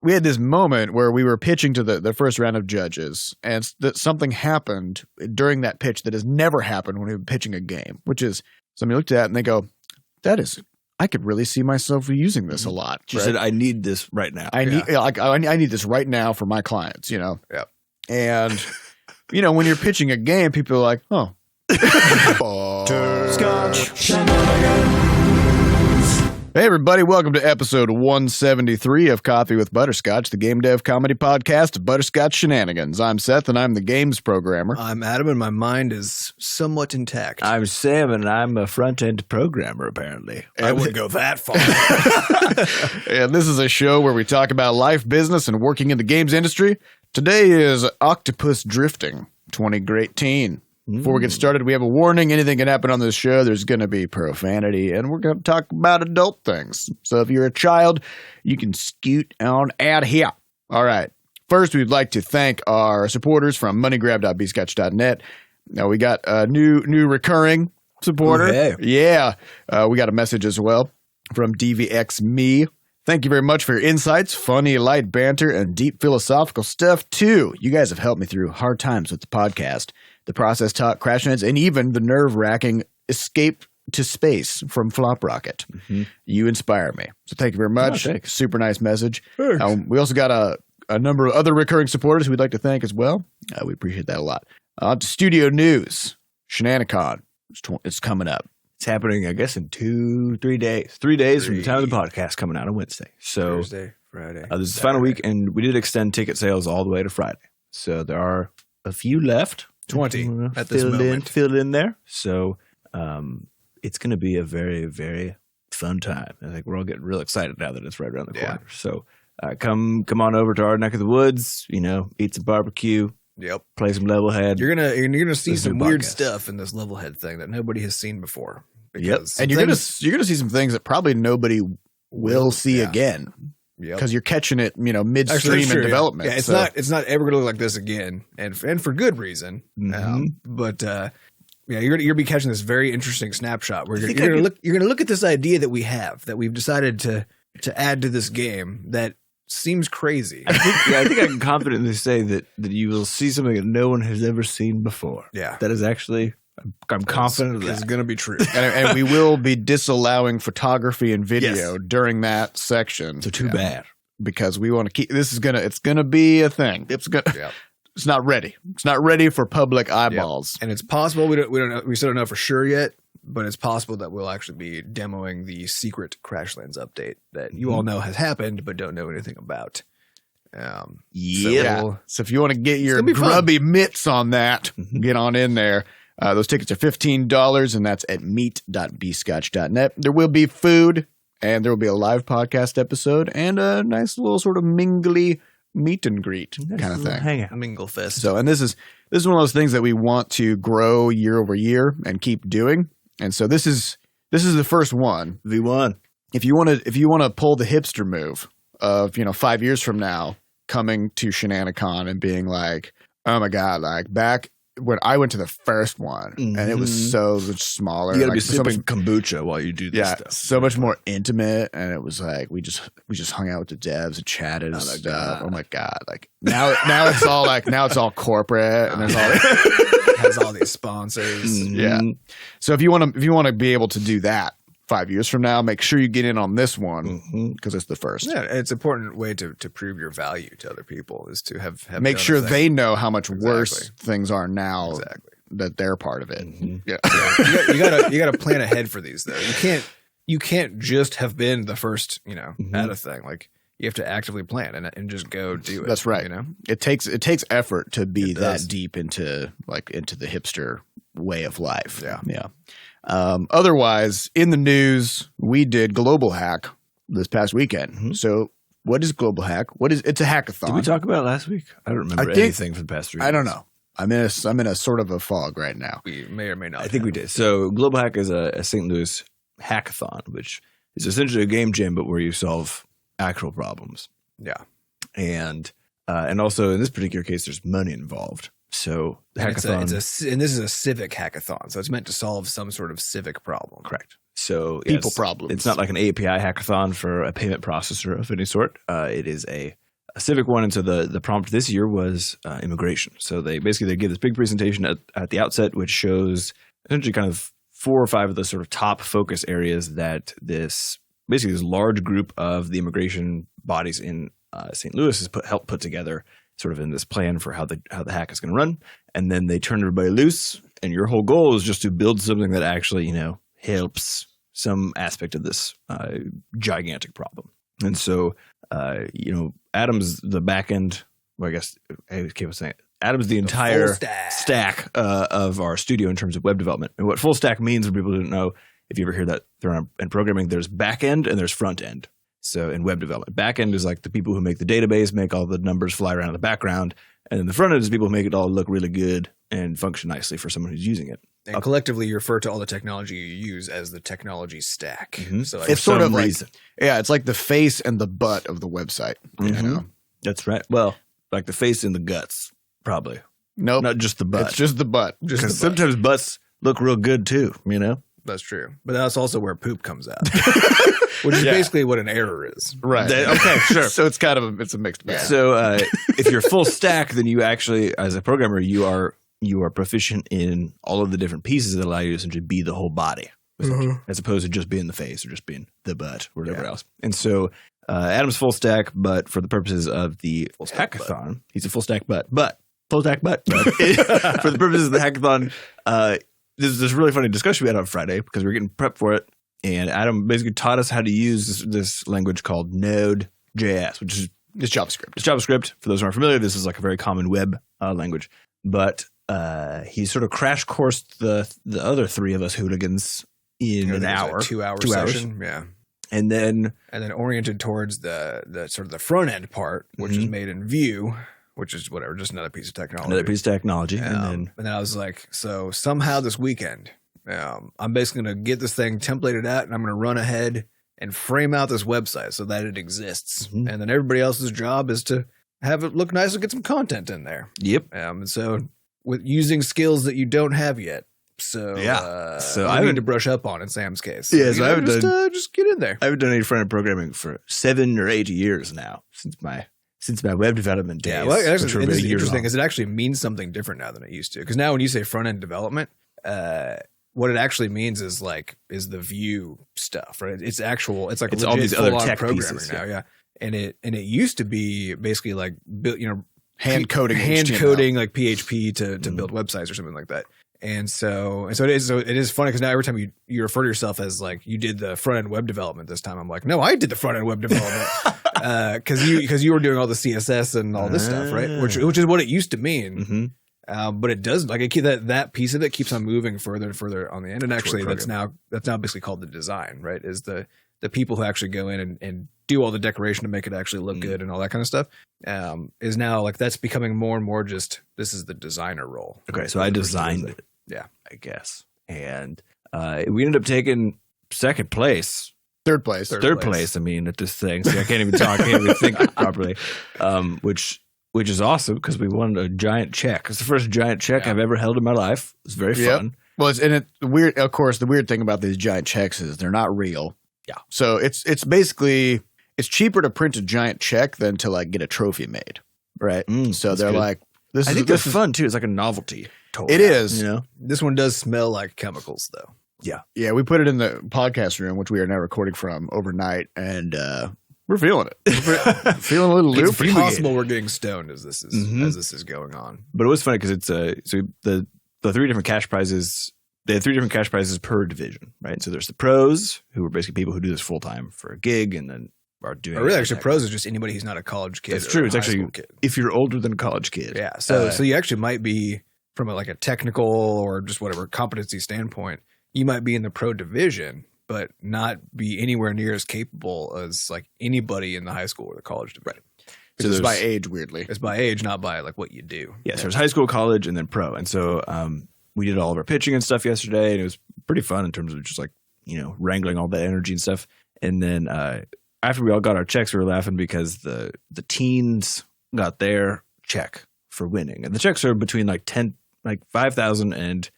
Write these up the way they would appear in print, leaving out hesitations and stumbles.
we had this moment where we were pitching to the first round of judges, and something happened during that pitch that has never happened when we were pitching a game, which is somebody looked at it and they go, I could really see myself using this a lot. She said, I need this right now. I need this right now for my clients, you know? Yep. And, you know, when you're pitching a game, people are like, oh. Butterscotch Shenanigans. Hey, everybody. Welcome to episode 173 of Coffee with Butterscotch, the game dev comedy podcast of Butterscotch Shenanigans. I'm Seth, and I'm the games programmer. I'm Adam, and my mind is somewhat intact. I'm Sam, and I'm a front-end programmer, apparently. I wouldn't go that far. And this is a show where we talk about life, business, and working in the games industry. Today is Octopus Drifting 2018. Before we get started, we have a warning. Anything can happen on this show. There's going to be profanity, and we're going to talk about adult things. So if you're a child, you can scoot on out here. All right. First, we'd like to thank our supporters from moneygrab.bscotch.net. Now, we got a new recurring supporter. Okay. Yeah. We got a message as well from DVXme. Thank you very much for your insights, funny, light banter, and deep philosophical stuff, too. You guys have helped me through hard times with the podcast. The process talk, crash nets, and even the nerve-wracking escape to space from Flop Rocket. Mm-hmm. You inspire me. So thank you very much. Oh, super nice message. We also got a number of other recurring supporters we'd like to thank as well. We appreciate that a lot. On to studio news. Shenanican. It's coming up. It's happening, I guess, in 3 days. 3 days from the time of the podcast coming out on Wednesday. So Thursday, Friday. This is the final week, and we did extend ticket sales all the way to Friday. So there are a few left. 20 at this moment. Filled in there. So it's going to be a very, very fun time. I think we're all getting real excited now that it's right around the corner. So come on over to our neck of the woods, you know, eat some barbecue. Yep. Play some Levelhead. You're gonna see some weird stuff in this Levelhead thing that nobody has seen before. Yep. And you're gonna see some things that probably nobody will see again. Yep. Because you're catching it, you know, midstream in development. Yeah, it's not ever gonna look like this again, and for good reason. But you're gonna be catching this very interesting snapshot where you're gonna look at this idea that we've decided to add to this game that seems crazy. I think I can confidently say that you will see something that no one has ever seen before. Yeah, that is actually. I'm confident it's going to be true. and we will be disallowing photography and video during that section. So too bad. Because we want to keep it's gonna be a thing. It's not ready. It's not ready for public eyeballs. Yep. And it's possible we still don't know for sure yet, but it's possible that we'll actually be demoing the secret Crashlands update that you all know has happened but don't know anything about. So if you want to get your grubby mitts on that, get on in there. Those tickets are $15, and that's at meet.bscotch.net. There will be food, and there will be a live podcast episode, and a nice little sort of mingly meet and greet kind of thing. Hang out. Mingle fest. So, and this is one of those things that we want to grow year over year and keep doing. And so this is the first one. V1. If you want to pull the hipster move of 5 years from now coming to Shenanican and being like, oh my God, like back when I went to the first one and it was so much smaller. You gotta be sipping kombucha while you do this stuff. So much more intimate, and it was like we just hung out with the devs and chatted and stuff. Oh my God! Like now it's all corporate and there's all has all these sponsors. Yeah. So if you want to be able to do that 5 years from now, make sure you get in on this one because it's the first. Yeah, it's an important way to prove your value to other people is to have make sure they know how much worse things are now that they're part of it. Yeah, you gotta plan ahead for these though. You can't just have been the first at a thing. Like you have to actively plan and just go do it. That's right. It takes effort to be that deep into the hipster way of life. Yeah. Otherwise, in the news, we did Globalhack this past weekend. So what is Globalhack? It's a hackathon. Did we talk about it last week? I don't remember anything for the past 3 weeks. I don't know. I'm in a sort of a fog right now. We may or may not. I think we did. So Globalhack is a St. Louis hackathon, which is essentially a game jam, but where you solve actual problems. Yeah. And also in this particular case, there's money involved. So the hackathon, and this is a civic hackathon, so it's meant to solve some sort of civic problem. Correct. So people problems. It's not like an API hackathon for a payment processor of any sort. It is a civic one. And so the prompt this year was immigration. So they give this big presentation at the outset, which shows essentially kind of 4 or 5 of the sort of top focus areas that this large group of the immigration bodies in St. Louis has helped put together sort of in this plan for how the hack is going to run. And then they turn everybody loose. And your whole goal is just to build something that actually, helps some aspect of this gigantic problem. And so, Adam's the back end. Well, I guess I keep saying it. Adam's the entire stack of our studio in terms of web development. And what full stack means, for people who don't know, if you ever hear that thrown in programming, there's back end and there's front end. So in web development, back end is like the people who make the database, make all the numbers fly around in the background. And then the front end is people who make it all look really good and function nicely for someone who's using it. And collectively, you refer to all the technology you use as the technology stack. Mm-hmm. So it's sort of like, it's like the face and the butt of the website. Mm-hmm. That's right. Well, like the face and the guts, probably. Nope. Not just the butt. It's just the butt. Because sometimes butts look real good too, That's true. But that's also where poop comes out. Which is basically what an error is. Right. Okay, sure. So it's kind of it's a mixed bag. So if you're full stack, then you actually, as a programmer, you are proficient in all of the different pieces that allow you to essentially be the whole body, as opposed to just being the face or just being the butt or whatever else. And so Adam's full stack, but for the purposes of the hackathon, he's a full stack butt. For the purposes of the hackathon, this really funny discussion we had on Friday because we were getting prepped for it. And Adam basically taught us how to use this language called Node.js, which is JavaScript. It's JavaScript. For those who aren't familiar, this is like a very common web language. But he sort of crash coursed the other 3 of us hooligans in an hour. 2-hour session. Yeah. And then oriented towards the sort of the front end part, which is made in Vue, which is whatever, just another piece of technology. And then I was like, so somehow this weekend, I'm basically going to get this thing templated out and I'm going to run ahead and frame out this website so that it exists. Mm-hmm. And then everybody else's job is to have it look nice and get some content in there. Yep. And so with using skills that you don't have yet. So I need to brush up on in Sam's case. Yeah, so I haven't just get in there. I haven't done any front-end programming for 7 or 8 years now since my web development days. Yeah, well, actually, and this is interesting because it actually means something different now than it used to. Because now when you say front-end development, what it actually means is the Vue stuff, right? It's like all these other tech programming pieces now, yeah. And it used to be basically like hand coding like PHP to build websites or something like that. And so it is funny because now every time you refer to yourself as like you did the front end web development this time, I'm like, no, I did the front end web development because you were doing all the CSS and all this stuff, right? Which is what it used to mean. Mm-hmm. But it does that piece of it keeps on moving further and further on the end. And actually that's now basically called the design, right? Is the people who actually go in and do all the decoration to make it actually look good and all that kind of stuff, is now like that's becoming more and more just this is the designer role. Okay, right? So I designed it. Yeah, I guess. And we ended up taking second place. Third place. I mean, at this thing. So I can't even talk. I can't even think properly. Which is awesome because we won a giant check. It's the first giant check I've ever held in my life. It was very fun. Well, weird. Of course, the weird thing about these giant checks is they're not real. Yeah. So it's basically it's cheaper to print a giant check than to like get a trophy made, right? So they're good. Like, I think they're fun too. It's like a novelty. Totally. It is. This one does smell like chemicals, though. Yeah. Yeah. We put it in the podcast room, which we are now recording from overnight, and we're feeling it. We're feeling a little loopy. It's possible we're getting stoned as this is going on. But it was funny because it's so the 3 different cash prizes. They had 3 different cash prizes per division, right? So there's the pros, who are basically people who do this full time for a gig, and then are doing. Really, actually, pros is just anybody who's not a college kid. That's true. It's actually if you're older than a college kid. Yeah. So you actually might be from a technical or just whatever competency standpoint. You might be in the pro division, but not be anywhere near as capable as like anybody in the high school or the college division. Right. So it's by age, weirdly. It's by age, not by like what you do. Yeah. So there's high school, college, and then pro, and so we did all of our pitching and stuff yesterday, and it was pretty fun in terms of just wrangling all that energy and stuff. And then after we all got our checks, we were laughing because the teens got their check for winning, and the checks are between 5,000 and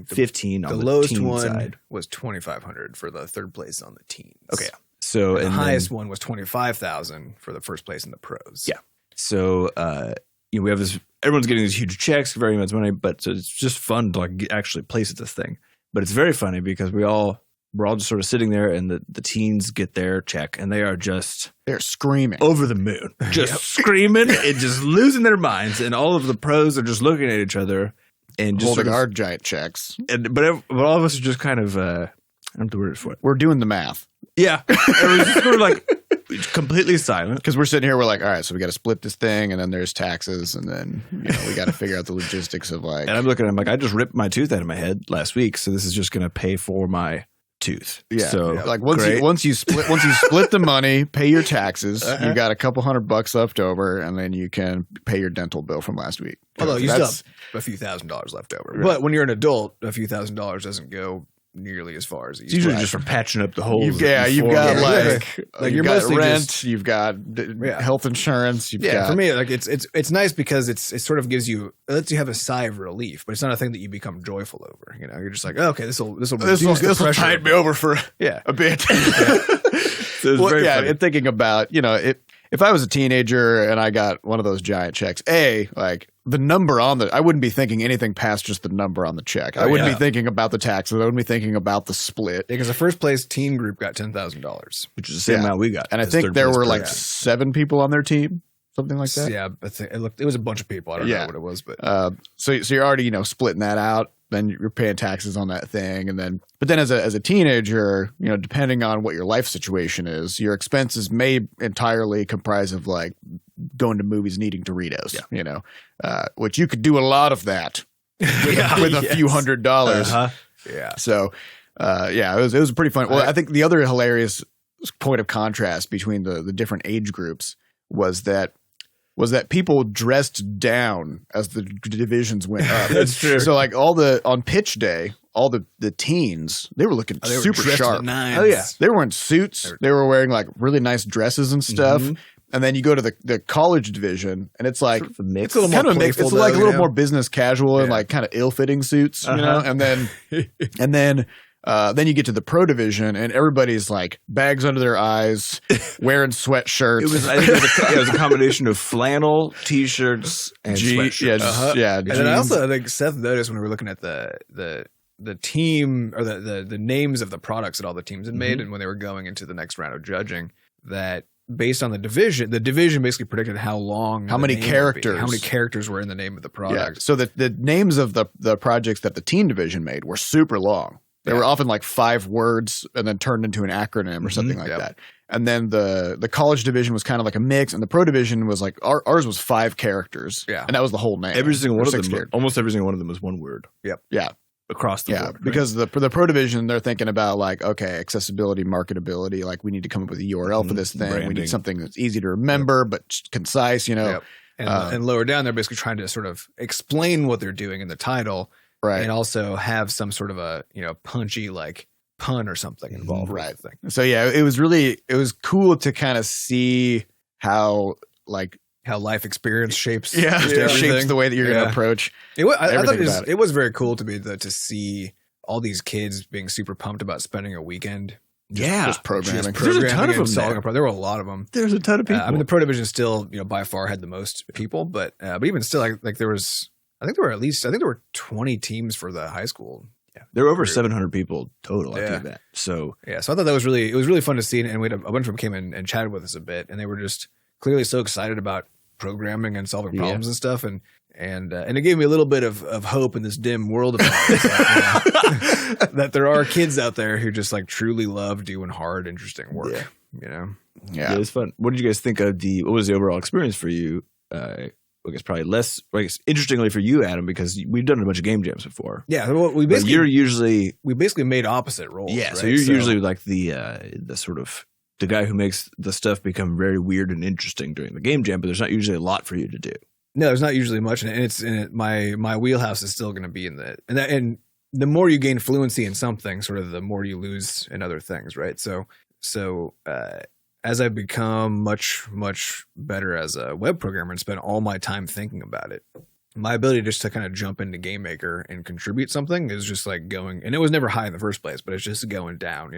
15 on the lowest teen one side. Was 2,500 for the third place on the teens. Okay, so the highest one was 25,000 for the first place in the pros. Yeah, So we have this. Everyone's getting these huge checks, very much money, but so it's just fun to like actually place at this thing. But it's very funny because we're all just sort of sitting there, and the teens get their check, and they're screaming over the moon, just screaming and just losing their minds. And all of the pros are just looking at each other and just holding our giant checks. But all of us are just kind of I don't know the word for it. We're doing the math. Yeah, it was just sort of like completely silent because we're sitting here. We're like, all right, so we got to split this thing, and then there's taxes, and then we got to figure out the logistics of like. And I'm looking at him like I just ripped my tooth out of my head last week, so this is just going to pay for my tooth. Yeah. So like once you split the money, pay your taxes, you got a couple $100 left over, and then you can pay your dental bill from last week. Although you still have a few $1,000s left over. Right. But when you're an adult, a few $1,000s doesn't go nearly as far as it it's usually just for patching up the holes. You've got you're got mostly rent, you've got health insurance. For me, like it's nice because it sort of it lets you have a sigh of relief, but it's not a thing that you become joiful over. You're just like, oh, okay, this will tide me over for a bit. So and thinking about if I was a teenager and I got one of those giant checks, like the number on I wouldn't be thinking anything past just the number on the check. I wouldn't be thinking about the taxes. I wouldn't be thinking about the split. Because the first place teen group got $10,000, which is the same amount we got. And I think there were like 7 people on their team, something like that. Yeah, I think it was a bunch of people. I don't know what it was, but so you're already splitting that out. Then you're paying taxes on that thing, but then as a teenager, depending on what your life situation is, your expenses may entirely comprise of like going to movies and eating Doritos. Which you could do a lot of that with a few $100s. Yeah. So, it was pretty fun. Well, I think the other hilarious point of contrast between the different age groups was that people dressed down as the divisions went up. That's true. So like on pitch day, all the teens, they were looking super sharp. Oh yeah. They were in suits. They were wearing like really nice dresses and stuff. Mm-hmm. And then you go to the college division, and it's like it's a little more mixed. It's like a little more business casual and like kind of ill-fitting suits, And then then you get to the pro division, and everybody's like bags under their eyes, wearing sweatshirts. It was a combination of flannel, t-shirts, and sweatshirts. And then I think Seth noticed when we were looking at the team or the names of the products that all the teams had made, and when they were going into the next round of judging, that based on the division basically predicted how many characters were in the name of the product. Yeah. So the names of the projects that the teen division made were super long. They were often like 5 words and then turned into an acronym or something like that. And then the college division was kind of like a mix, and the pro division was like ours was 5 characters. Yeah. And that was the whole name. Almost every single one of them was one word. Yep. Yeah. Across the board. Right? Because the pro division, they're thinking about like, okay, accessibility, marketability, like we need to come up with a URL for this thing. Branding. We need something that's easy to remember but concise, Yep. And lower down, they're basically trying to sort of explain what they're doing in the title. Right. And also have some sort of a, punchy like pun or something involved. Right. With the thing. So yeah, it was cool to kind of see how life experience shapes shapes the way that you're going to approach. I thought it was very cool to see all these kids being super pumped about spending a weekend. Just programming. There's a ton of them there were a lot of them. There's a ton of people. I mean, the pro division still, by far had the most people, but even still, like there was. I think there were 20 teams for the high school. Yeah, there were over 700 people total after that. So so I thought it was really fun to see, and we had a bunch of them came in and chatted with us a bit, and they were just clearly so excited about programming and solving problems and stuff, and it gave me a little bit of hope in this dim world of ours, that there are kids out there who just like truly love doing hard, interesting work. Yeah, it was fun. What did you guys think of what was the overall experience for you? I guess probably less, interestingly for you, Adam, because we've done a bunch of game jams before. Yeah, well, we basically made opposite roles. Yeah, right? So you're usually like the sort of the guy who makes the stuff become very weird and interesting during the game jam, but there's not usually a lot for you to do. No, there's not usually much, and my wheelhouse is still going to be in and the more you gain fluency in something, sort of the more you lose in other things, right? So as I've become much, much better as a web programmer and spend all my time thinking about it, my ability just to kind of jump into Game Maker and contribute something is just like going, and it was never high in the first place, but it's just going down,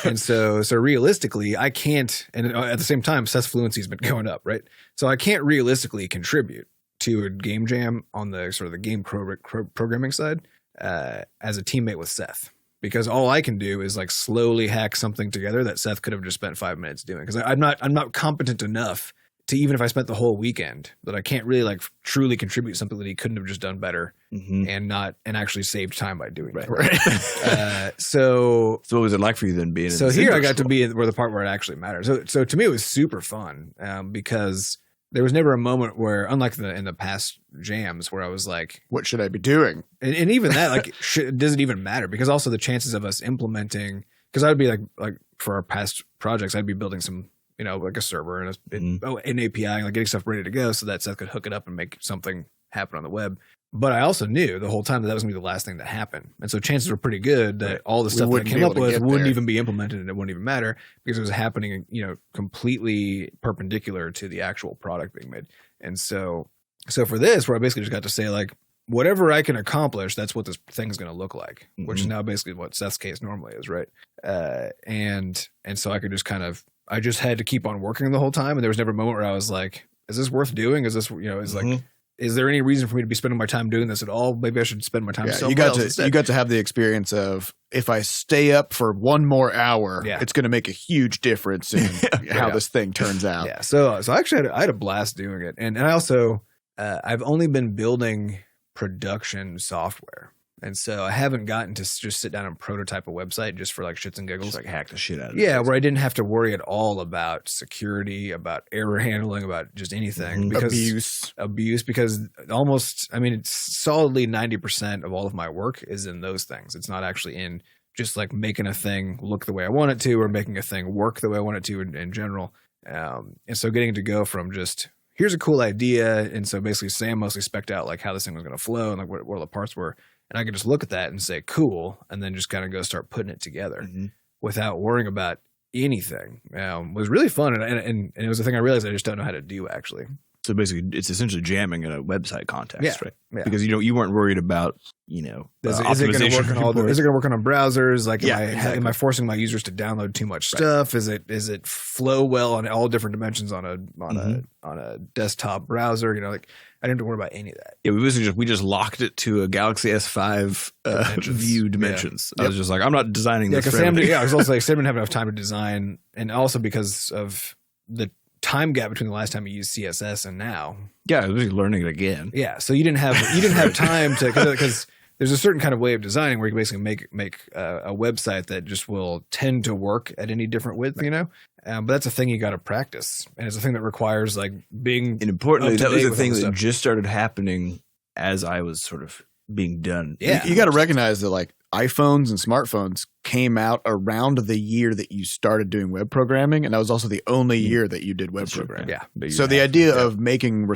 And so realistically, I can't, and at the same time, Seth's fluency has been going up, right? So I can't realistically contribute to a game jam on the sort of the game programming side as a teammate with Seth, because all I can do is like slowly hack something together that Seth could have just spent 5 minutes doing. Because I'm not competent enough to, even if I spent the whole weekend, that I can't really like truly contribute something that he couldn't have just done better and actually saved time by doing it. Right. So what was it like for you then being? So here I got to be where the part where it actually matters. So to me it was super fun because there was never a moment where, unlike in the past jams, where I was like, what should I be doing? And even that, like, does it even matter? Because also the chances of us implementing, because I would be like for our past projects, I'd be building some, like a server and an API, and like getting stuff ready to go so that Seth could hook it up and make something happen on the web. But I also knew the whole time that was going to be the last thing that happened. And so chances were pretty good that all the stuff that I came up with wouldn't even be implemented, and it wouldn't even matter because it was happening, completely perpendicular to the actual product being made. And so for this, where I basically just got to say, like, whatever I can accomplish, that's what this thing's going to look like, which is now basically what Seth's case normally is, right? And so I could just I just had to keep on working the whole time, and there was never a moment where I was like, is this worth doing? Is this, like, is there any reason for me to be spending my time doing this at all? Maybe I should spend my time somewhere else instead. You got to have the experience of, if I stay up for one more hour, it's going to make a huge difference in how this thing turns out. Yeah. So actually I had a blast doing it. And I also, I've only been building production software. And so I haven't gotten to just sit down and prototype a website just for like shits and giggles. Just like hack the shit out of it. Yeah, where I didn't have to worry at all about security, about error handling, about just anything. Because abuse, because it's solidly 90% of all of my work is in those things. It's not actually in just like making a thing look the way I want it to, or making a thing work the way I want it to in general. And so getting to go from just, here's a cool idea, and so basically Sam mostly spec'd out like how this thing was going to flow and like what all the parts were. And I could just look at that and say, cool, and then just kind of go start putting it together without worrying about anything. Was really fun, and it was a thing I realized I just don't know how to do, actually. So basically, it's essentially jamming in a website context, right? Yeah. Because you weren't worried about, is it going to work on is it going to work on browsers? Like, am I forcing my users to download too much stuff? Is it flow well on all different dimensions on a desktop browser? Like, I didn't have to worry about any of that. Yeah, we just locked it to a Galaxy S5 view dimensions. I was just like, I'm not designing this. I was also like, Sam didn't have enough time to design, and also because of the time gap between the last time you used CSS and now. Yeah, I was learning it again. Yeah, so you didn't have time to, because there's a certain kind of way of designing where you can basically make a website that just will tend to work at any different width, but that's a thing you got to practice, and it's a thing that requires like being. And importantly, that was a thing that just started happening as I was sort of being done. Yeah, you got to recognize that like iPhones and smartphones came out around the year that you started doing web programming, and that was also the only year that you did web programming. Yeah. So the idea of making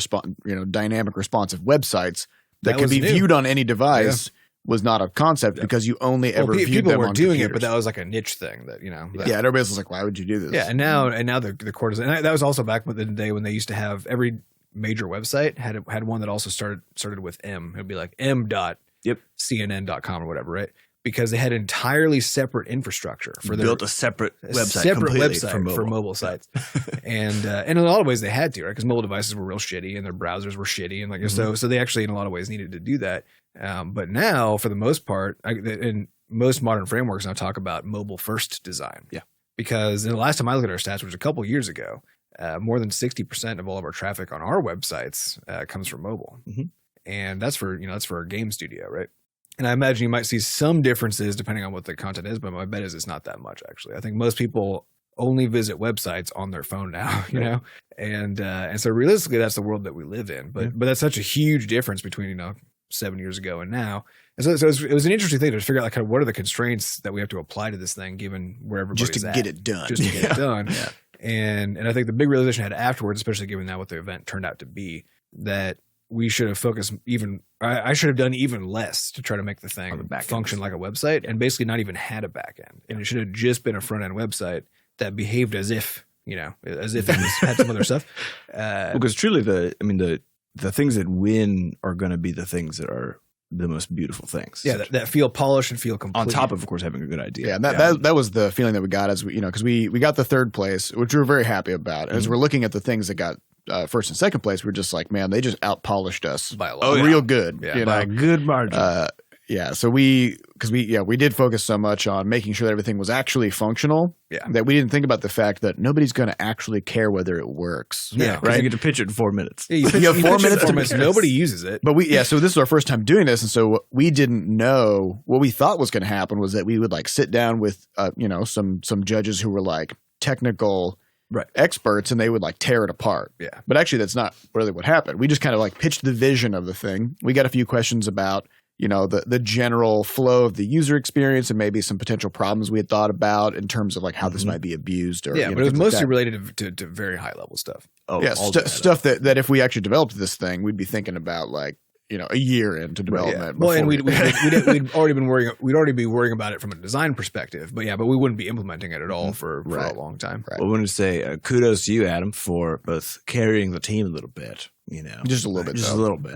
dynamic responsive websites that could be viewed on any device was not a concept because you only ever viewed people them were on doing computers. it, but that was like a niche thing that and everybody was like, why would you do this? Yeah, and now the core design, and that was also back in the day when they used to have every major website had one that also started with M. It would be like m.cnn.com or whatever, right? Because they had entirely separate infrastructure for built a separate website for mobile sites, and in a lot of ways they had to, right? Because mobile devices were real shitty and their browsers were shitty, and like so they actually in a lot of ways needed to do that. But now, for the most part, and most modern frameworks now talk about mobile first design. Yeah, because the last time I looked at our stats, which was a couple years ago, more than 60% of all of our traffic on our websites comes from mobile, and that's for our game studio, right? And I imagine you might see some differences depending on what the content is, but my bet is it's not that much, actually. I think most people only visit websites on their phone now, and so realistically, that's the world that we live in. But that's such a huge difference between 7 years ago and now. And so it was an interesting thing to figure out like kind of what are the constraints that we have to apply to this thing, given where everybody's at. Just to get it done. Yeah. And I think the big realization I had afterwards, especially given that what the event turned out to be, that we should have focused I should have done even less to try to make the thing function like a website, and basically not even had a back end. And it should have just been a front end website that behaved as if it had some other stuff. Because truly the things that win are going to be the things that are the most beautiful things. Yeah, that feel polished and feel complete. On top of course, having a good idea. Yeah, and that was the feeling that we got as we, because we got the third place, which we were very happy about. And as we're looking at the things that got first and second place, we're just like, man, they just out polished us by a lot. real good. Yeah, by a good margin. Yeah, so we did focus so much on making sure that everything was actually functional that we didn't think about the fact that nobody's going to actually care whether it works. Yeah, right. You get to pitch it in 4 minutes. Yeah, you have 4 minutes. Nobody uses it. But so this is our first time doing this, and so we didn't know what we thought was going to happen was that we would like sit down with some judges who were like technical experts, and they would like tear it apart. Yeah, but actually that's not really what happened. We just kind of like pitched the vision of the thing. We got a few questions about the general flow of the user experience and maybe some potential problems we had thought about in terms of like how this might be abused. Or, but it was mostly related to very high level stuff. Oh, yeah, stuff that if we actually developed this thing, we'd be thinking about like a year into development. Well, and we'd already be worrying about it from a design perspective, but we wouldn't be implementing it at all for a long time. Right. Well, I wanted to say kudos to you, Adam, for both carrying the team a little bit. Just a little bit, just a little bit.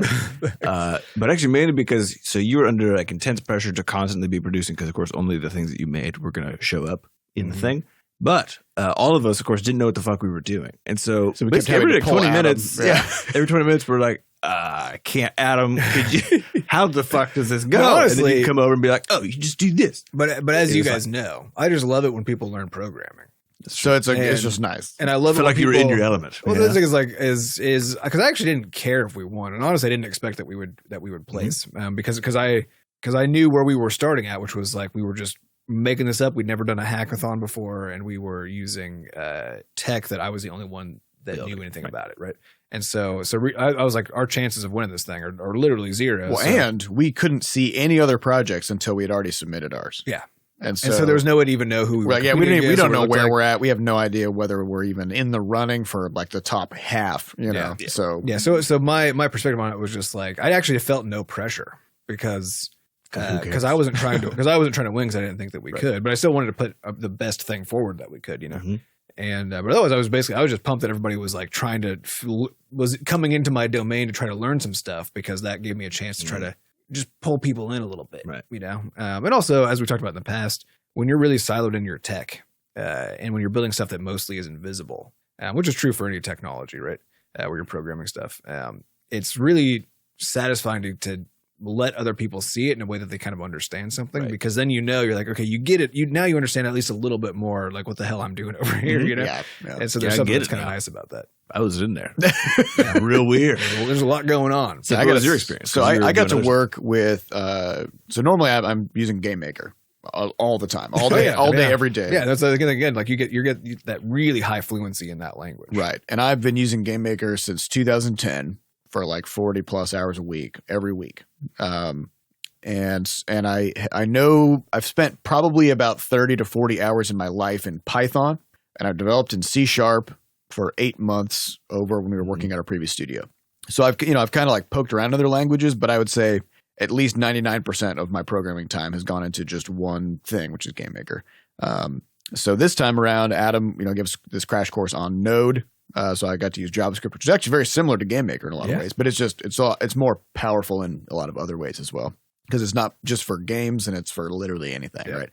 But actually, mainly because you were under like intense pressure to constantly be producing, because of course only the things that you made were going to show up in the thing. But all of us, of course, didn't know what the fuck we were doing, and so we kept every 20 minutes, every 20 minutes, we're like, I can't, Adam. Could you? How the fuck does this go? Honestly, and then you come over and be like, oh, you just do this. But as you guys know, I just love it when people learn programming. So it's just nice, and I love it like you were in your element. Well, the thing is because I actually didn't care if we won, and honestly, I didn't expect that we would place because I knew where we were starting at, which was like we were just making this up. We'd never done a hackathon before, and we were using tech that I was the only one that knew anything about it, right? And so I was like, our chances of winning this thing are literally zero. Well, and we couldn't see any other projects until we had already submitted ours. Yeah. And so there was no way to even know who we were. Yeah, we don't know where we're at. We have no idea whether we're even in the running for like the top half, Yeah. So my perspective on it was just like I actually felt no pressure because I wasn't trying to win because I didn't think that we could, but I still wanted to put the best thing forward that we could, And but otherwise, I was just pumped that everybody was like was coming into my domain to try to learn some stuff, because that gave me a chance to try to just pull people in a little bit, right? And also, as we talked about in the past, when you're really siloed in your tech, and when you're building stuff that mostly is invisible, which is true for any technology, right? Where you're programming stuff, it's really satisfying to let other people see it in a way that they kind of understand something, because then you're like, okay, you get it. Now you understand at least a little bit more, like what the hell I'm doing over here, Yeah. And so there's something that's kind of nice about that. I was in there. Real weird. Well, there's a lot going on. So what was your experience? So I got to work with. So normally I'm using GameMaker all the time, all day, every day. Yeah, that's again, like you get that really high fluency in that language, right? And I've been using GameMaker since 2010 for like 40 plus hours a week, every week. And I know I've spent probably about 30 to 40 hours in my life in Python, and I've developed in C# for 8 months over when we were working at our previous studio. So I've kind of like poked around other languages, but I would say at least 99% of my programming time has gone into just one thing, which is GameMaker. So this time around, Adam, gives this crash course on Node. So I got to use JavaScript, which is actually very similar to GameMaker in a lot of ways, but it's more powerful in a lot of other ways as well, because it's not just for games and it's for literally anything, right?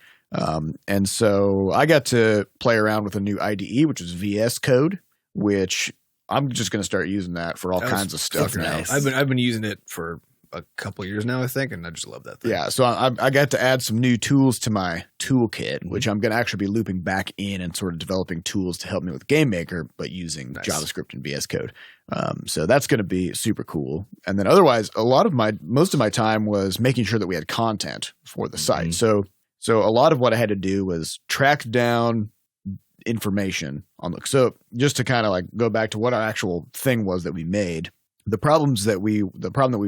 And so I got to play around with a new IDE, which is VS Code, which I'm just going to start using that for all kinds of stuff now. Nice. I've been using it for a couple of years now, I think, and I just love that thing. Yeah, so I got to add some new tools to my toolkit, which I'm going to actually be looping back in and sort of developing tools to help me with GameMaker, but using JavaScript and VS Code. So that's going to be super cool. And then otherwise, most of my time was making sure that we had content for the site. So a lot of what I had to do was track down information on so just to kind of like go back to what our actual thing was that we made. The problem that we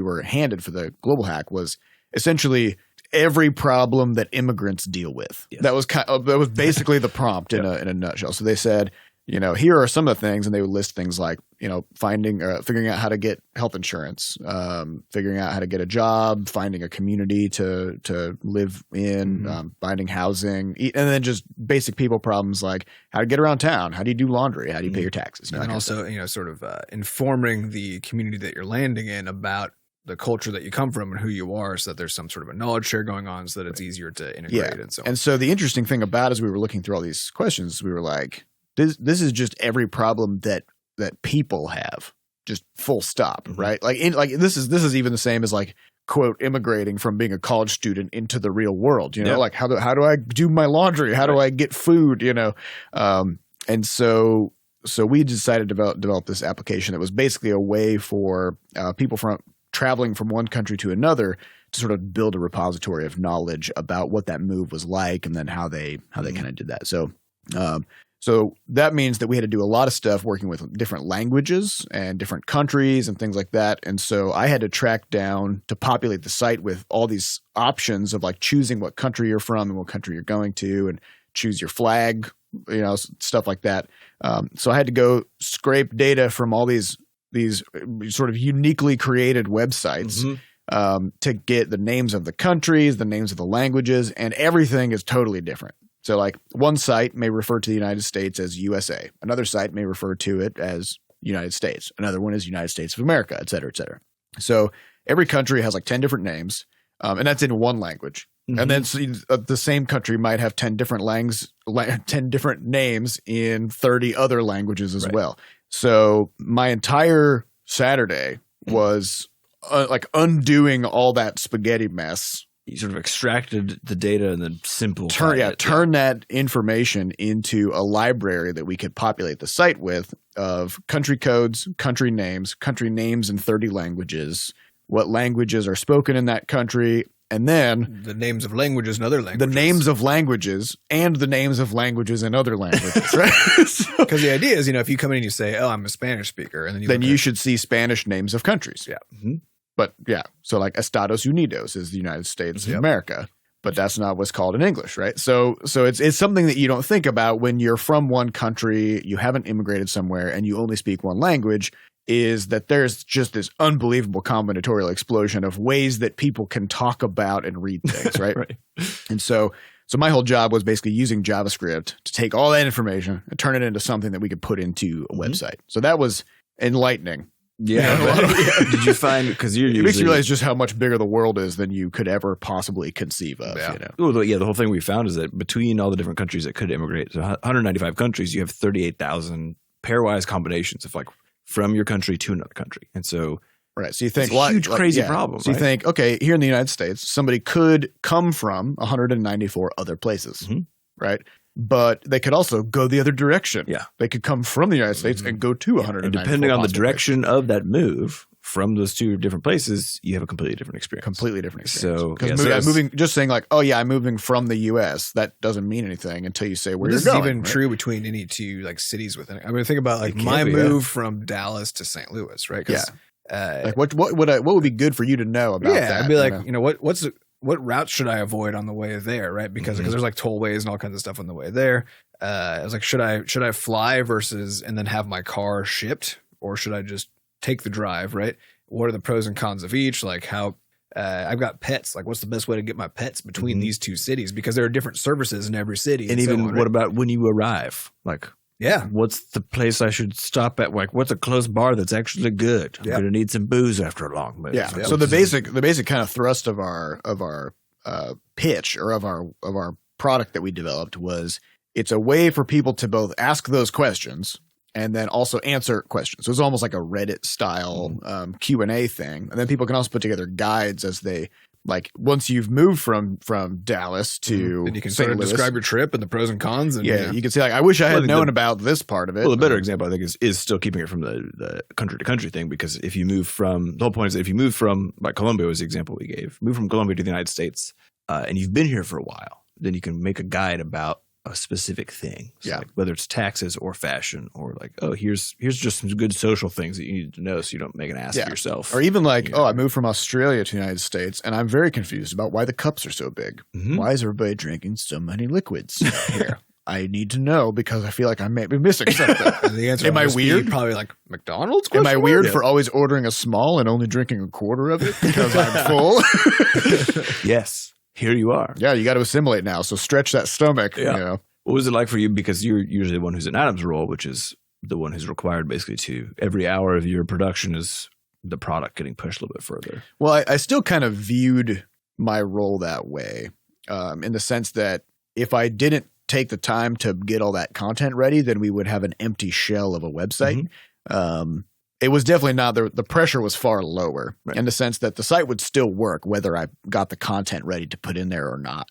were handed for the Globalhack was essentially every problem that immigrants deal with. Yes. That was basically the prompt in a nutshell. So they said, here are some of the things, and they would list things like, figuring out how to get health insurance, figuring out how to get a job, finding a community to live in, finding housing, and then just basic people problems like how to get around town, how do you do laundry, how do you pay your taxes, and also sort of informing the community that you're landing in about the culture that you come from and who you are, so that there's some sort of a knowledge share going on, so that it's easier to integrate and so on. And so the interesting thing about as we were looking through all these questions, we were like, this is just every problem that people have, just full stop, right? Like this is even the same as like, quote, immigrating from being a college student into the real world, you know, like how do I do my laundry? How do I get food? You know? And so we decided to develop this application that was basically a way for people from traveling from one country to another to sort of build a repository of knowledge about what that move was like, and then how they kind of did that. So that means that we had to do a lot of stuff working with different languages and different countries and things like that. And so I had to track down to populate the site with all these options of like choosing what country you're from and what country you're going to, and choose your flag, you know, stuff like that. So I had to go scrape data from all these sort of uniquely created websites to get the names of the countries, the names of the languages, and everything is totally different. So like one site may refer to the United States as USA. Another site may refer to it as United States. Another one is United States of America, et cetera, et cetera. So every country has like 10 different names, and that's in one language. And then the same country might have 10 different 10 different names in 30 other languages as well. So my entire Saturday was like undoing all that spaghetti mess. You sort of extracted the data and then turn that information into a library that we could populate the site with, of country codes, country names in 30 languages, what languages are spoken in that country, and then the names of languages and other languages. The names of languages and the names of languages and other languages, right? Because the idea is, you know, if you come in and you say, "Oh, I'm a Spanish speaker," and then you should see Spanish names of countries. Yeah. But yeah, so like Estados Unidos is the United States of America, but that's not what's called in English, right? So it's something that you don't think about when you're from one country, you haven't immigrated somewhere, and you only speak one language, is that there's just this unbelievable combinatorial explosion of ways that people can talk about and read things, right? Right. And so my whole job was basically using JavaScript to take all that information and turn it into something that we could put into a website. So that was enlightening. Yeah. Did you find, because you're it makes you realize just how much bigger the world is than you could ever possibly conceive of. Yeah. You know? Well, the whole thing we found is that between all the different countries that could immigrate, so 195 countries, you have 38,000 pairwise combinations of like from your country to another country. And so right. So you think it's a huge crazy problem. So you think, okay, here in the United States, somebody could come from 194 other places, right? But they could also go the other direction. Yeah. They could come from the United States and go to 194. And depending on the direction of that move from those two different places, you have a completely different experience. So moving, just saying like, oh yeah, I'm moving from the U.S., that doesn't mean anything until you say where you're going. This is even true between any two like cities within it. I mean, think about like my move from Dallas to St. Louis, right? Like what would be good for you to know about that? I'd be like, you know, what route should I avoid on the way there, right? Because there's like tollways and all kinds of stuff on the way there. I was like, should I fly and then have my car shipped, or should I just take the drive, right? What are the pros and cons of each? Like how I've got pets. Like what's the best way to get my pets between these two cities? Because there are different services in every city. And even what about when you arrive? Like, what's the place I should stop at? Like, what's a close bar that's actually good? I'm going to need some booze after a long move. Yeah. So the basic kind of thrust of our pitch, or of our product that we developed, was it's a way for people to both ask those questions and then also answer questions. So it's almost like a Reddit style Q&A thing. And then people can also put together guides as they, like, once you've moved from Dallas to and you can St. sort of Louis, describe your trip and the pros and cons. And you can say like, I wish I had known about this part of it. Well, the better example I think is still keeping it from the country to country thing, because if you move from, the whole point is that if you move from, like Colombia was the example we gave, move from Colombia to the United States, and you've been here for a while, then you can make a guide about a specific thing. So like whether it's taxes or fashion, or like, oh, here's just some good social things that you need to know so you don't make an ass of yourself. Or even like, I moved from Australia to the United States and I'm very confused about why the cups are so big. Why is everybody drinking so many liquids here? I need to know because I feel like I may be missing something. And the answer am I weird? Probably like McDonald's? Am I weird for always ordering a small and only drinking a quarter of it because I'm full? Yes. Here you are. Yeah, you got to assimilate now. So stretch that stomach. Yeah. You know. What was it like for you? Because you're usually the one who's in Adam's role, which is the one who's required basically to every hour of your production is the product getting pushed a little bit further. Well, I still kind of viewed my role that way, in the sense that if I didn't take the time to get all that content ready, then we would have an empty shell of a website. It was definitely not the pressure was far lower in the sense that the site would still work whether I got the content ready to put in there or not.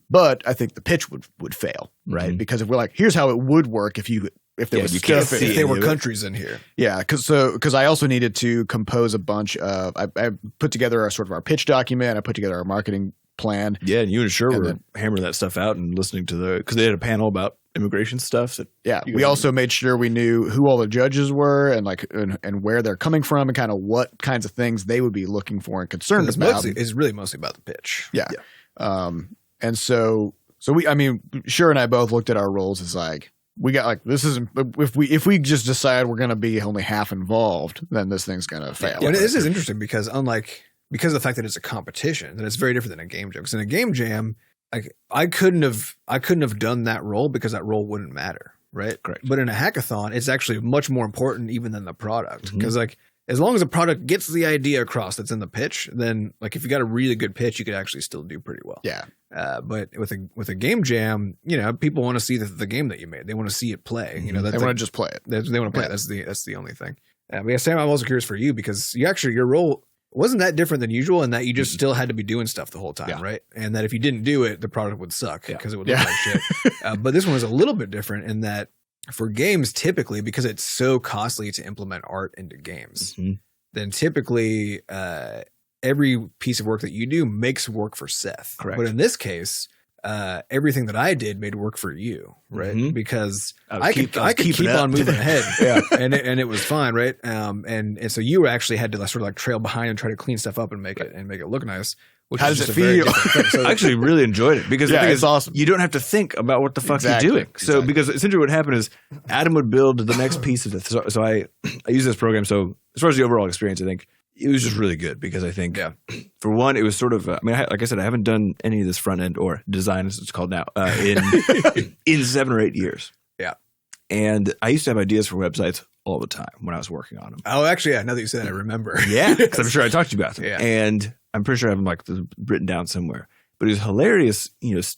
But I think the pitch would fail, right? Because if we're like, here's how it would work if there was stuff, if there were countries in here. Yeah, because I also needed to compose a bunch of. I put together our pitch document. I put together our marketing plan. Yeah, and you and Sher were hammering that stuff out and listening to because they had a panel about immigration stuff. We also made sure we knew who all the judges were and where they're coming from and kind of what kinds of things they would be looking for and concerned about. It's really mostly about the pitch. Yeah. And so Sher and I both looked at our roles as like, we got like, this isn't, if we just decide we're going to be only half involved, then this thing's going to fail. Yeah, this is interesting because because of the fact that it's a competition, that it's very different than a game jam. Because in a game jam, like I couldn't have done that role because that role wouldn't matter, right? Correct. But in a hackathon, it's actually much more important even than the product. Because like as long as the product gets the idea across that's in the pitch, then like if you got a really good pitch, you could actually still do pretty well. Yeah. But with a game jam, people want to see the game that you made. They want to see it play. They want to just play it. They want to play it. That's the only thing. But yeah, Sam, I'm also curious for you because your role wasn't that different than usual in that you just still had to be doing stuff the whole time, right? And that if you didn't do it, the product would suck because it would look like shit. But this one was a little bit different in that for games, typically, because it's so costly to implement art into games, then typically every piece of work that you do makes work for Seth. Correct. But in this case, everything that I did made work for you, right? Because I could keep on moving ahead, and it was fine, right? And so you actually had to sort of like trail behind and try to clean stuff up and make it look nice. How does it feel? So I actually really enjoyed it because the thing is awesome. You don't have to think about what the fuck you're doing. So because essentially what happened is Adam would build the next piece of it. So I use this program. So as far as the overall experience, I think it was just really good because I think for one, it was sort of, like I said, I haven't done any of this front end or design as it's called now in 7 or 8 years. Yeah. And I used to have ideas for websites all the time when I was working on them. Oh, actually, now that you said it, I remember. Yeah. Because I'm sure I talked to you about them. Yeah. And I'm pretty sure I have them like written down somewhere. But it was hilarious,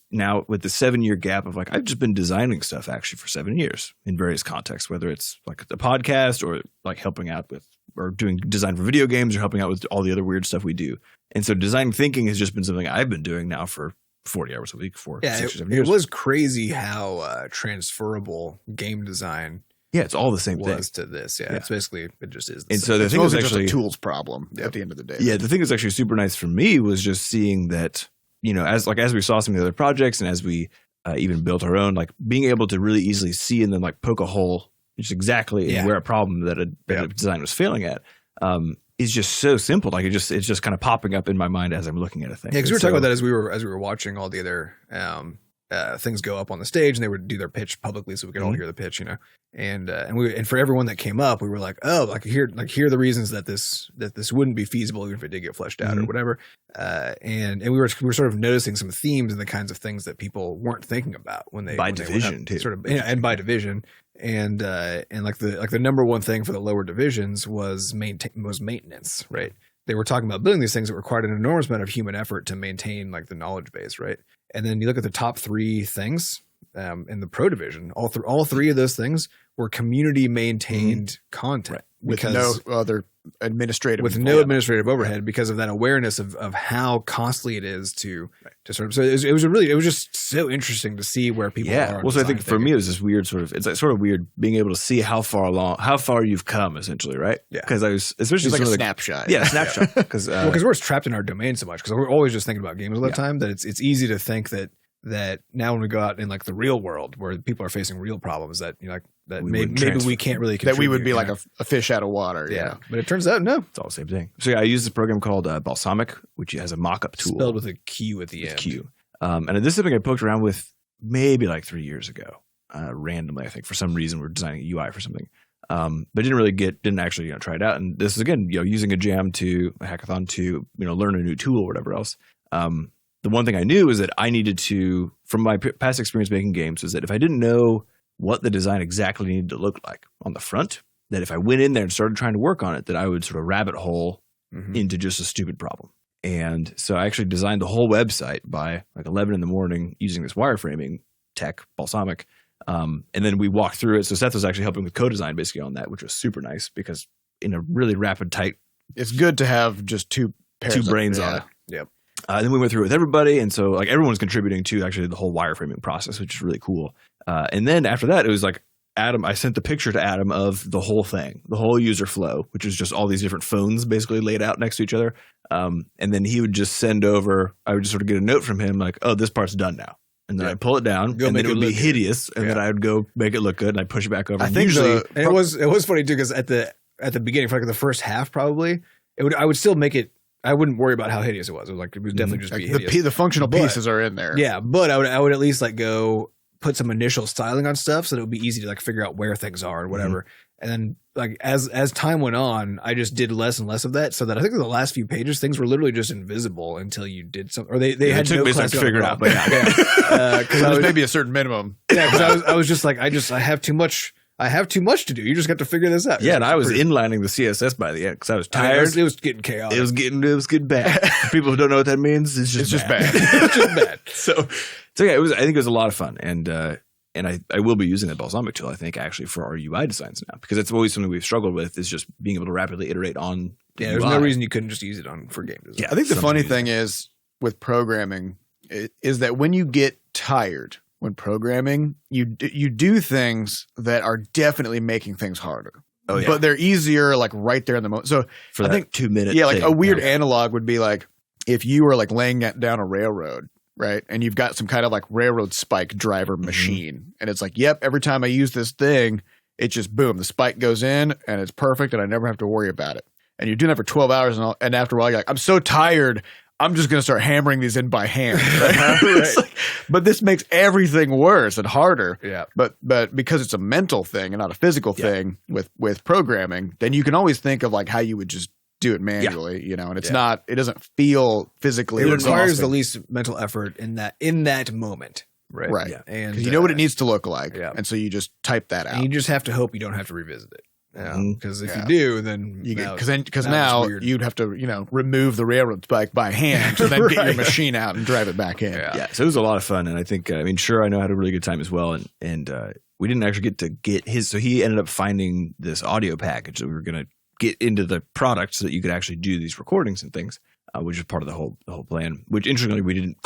now with the 7-year gap of like, I've just been designing stuff actually for 7 years in various contexts, whether it's like a podcast or like helping out with or doing design for video games or helping out with all the other weird stuff we do. And so design thinking has just been something I've been doing now for 40 hours a week for 6 or 7 years. It was crazy how transferable game design it's all the same thing to this. Yeah, it's basically, it just is. And so the thing is actually just a tools problem at the end of the day. Yeah, the thing that's actually super nice for me was just seeing that, as we saw some of the other projects and as we even built our own, like being able to really easily see and then like poke a hole just exactly where a problem that a design was failing at is just so simple. Like it's just kind of popping up in my mind as I'm looking at a thing. Yeah, because we were talking about that as we were watching all the other things go up on the stage, and they would do their pitch publicly so we could all hear the pitch, and for everyone that came up, we were like, oh, here are the reasons that this wouldn't be feasible even if it did get fleshed out or whatever, and we were sort of noticing some themes and the kinds of things that people weren't thinking about when they division too, sort of, and by division. And like the number one thing for the lower divisions was maintenance, right? They were talking about building these things that required an enormous amount of human effort to maintain like the knowledge base, right? And then you look at the top 3 things in the pro division. All 3 of those things were community maintained content with no other administrative overhead because of that awareness of how costly it is to sort of. So it was just so interesting to see where people are. Well, so I think for me it was this weird it's like sort of weird being able to see how far you've come essentially, right? Yeah. Because I was especially like a snapshot. Yeah, snapshot. Because we're trapped in our domain so much because we're always just thinking about games all the time that it's easy to think that now when we go out in like the real world where people are facing real problems that maybe we can't really contribute, that we would be like a fish out of water. Yeah. But it turns out no, it's all the same thing. So I use this program called Balsamic, which has a mock-up tool spelled with a Q at the end. Q. And this is something I poked around with maybe like 3 years ago, randomly. I think for some reason we're designing a UI for something, but didn't actually try it out. And this is again using a hackathon to learn a new tool or whatever else. The one thing I knew is that I needed to, from my past experience making games, is that if I didn't know what the design exactly needed to look like on the front, that if I went in there and started trying to work on it, that I would sort of rabbit hole into just a stupid problem. And so I actually designed the whole website by like 11 in the morning using this wireframing tech, Balsamic. And then we walked through it. So Seth was actually helping with co-design basically on that, which was super nice because in a really rapid, tight. It's good to have just two brains on it. Yep. Then we went through it with everybody. And so like everyone was contributing to actually the whole wireframing process, which is really cool. And then after that, it was like Adam, I sent the picture to Adam of the whole thing, the whole user flow, which is just all these different phones basically laid out next to each other. And then he would just send over, I would just sort of get a note from him like, oh, this part's done now. And then I'd pull it down, and then it would be hideous, and then I would go make it look good, and I'd push it back over. I think it was funny too because at the beginning, for like the first half, probably I would still make it. I wouldn't worry about how hideous it was. It was definitely just be hideous. The functional pieces are in there. Yeah, but I would at least like go put some initial styling on stuff so that it would be easy to like figure out where things are and whatever. And then like as time went on, I just did less and less of that, so that I think in the last few pages things were literally just invisible until you did something, or they had took no me class to figure it out. But Because there was maybe a certain minimum. Yeah, because I was just like I have too much. I have too much to do. You just got to figure this out. Yeah, and I was inlining the CSS by the end because I was tired. It was getting chaotic. It was getting bad. For people who don't know what that means, it's just bad. It's just bad. So yeah, I think it was a lot of fun, and I will be using that Balsamic tool, I think, actually for our UI designs now, because it's always something we've struggled with is just being able to rapidly iterate on. Yeah, there's no reason you couldn't just use it for game design. Yeah, I think the funny thing is with programming is that when you get tired when programming, you do things that are definitely making things harder. Oh yeah, but they're easier like right there in the moment. So for I think 2 minutes. Yeah, like a weird analog would be like if you were like laying down a railroad. Right. And you've got some kind of like railroad spike driver machine. And it's like, yep, every time I use this thing, it just boom, the spike goes in and it's perfect and I never have to worry about it. And you're doing that for 12 hours and after a while, you're like, I'm so tired. I'm just going to start hammering these in by hand. Right? Right. Like, but this makes everything worse and harder. Yeah. But because it's a mental thing and not a physical thing with programming, then you can always think of like how you would just do it manually, you know, and it's not, it doesn't feel physically. It requires the least mental effort in that moment. Right. Right. Yeah. And you know what it needs to look like. Yeah. And so you just type that out. And you just have to hope you don't have to revisit it. Yeah. Because if you do, then because now you'd have to, you know, remove the railroad spike by hand and then get your machine out and drive it back in. Yeah. So it was a lot of fun. And I think, sure, I know I had a really good time as well. And we didn't actually get his, so he ended up finding this audio package that we were going to get into the product so that you could actually do these recordings and things, which is part of the whole plan. Which interestingly, we didn't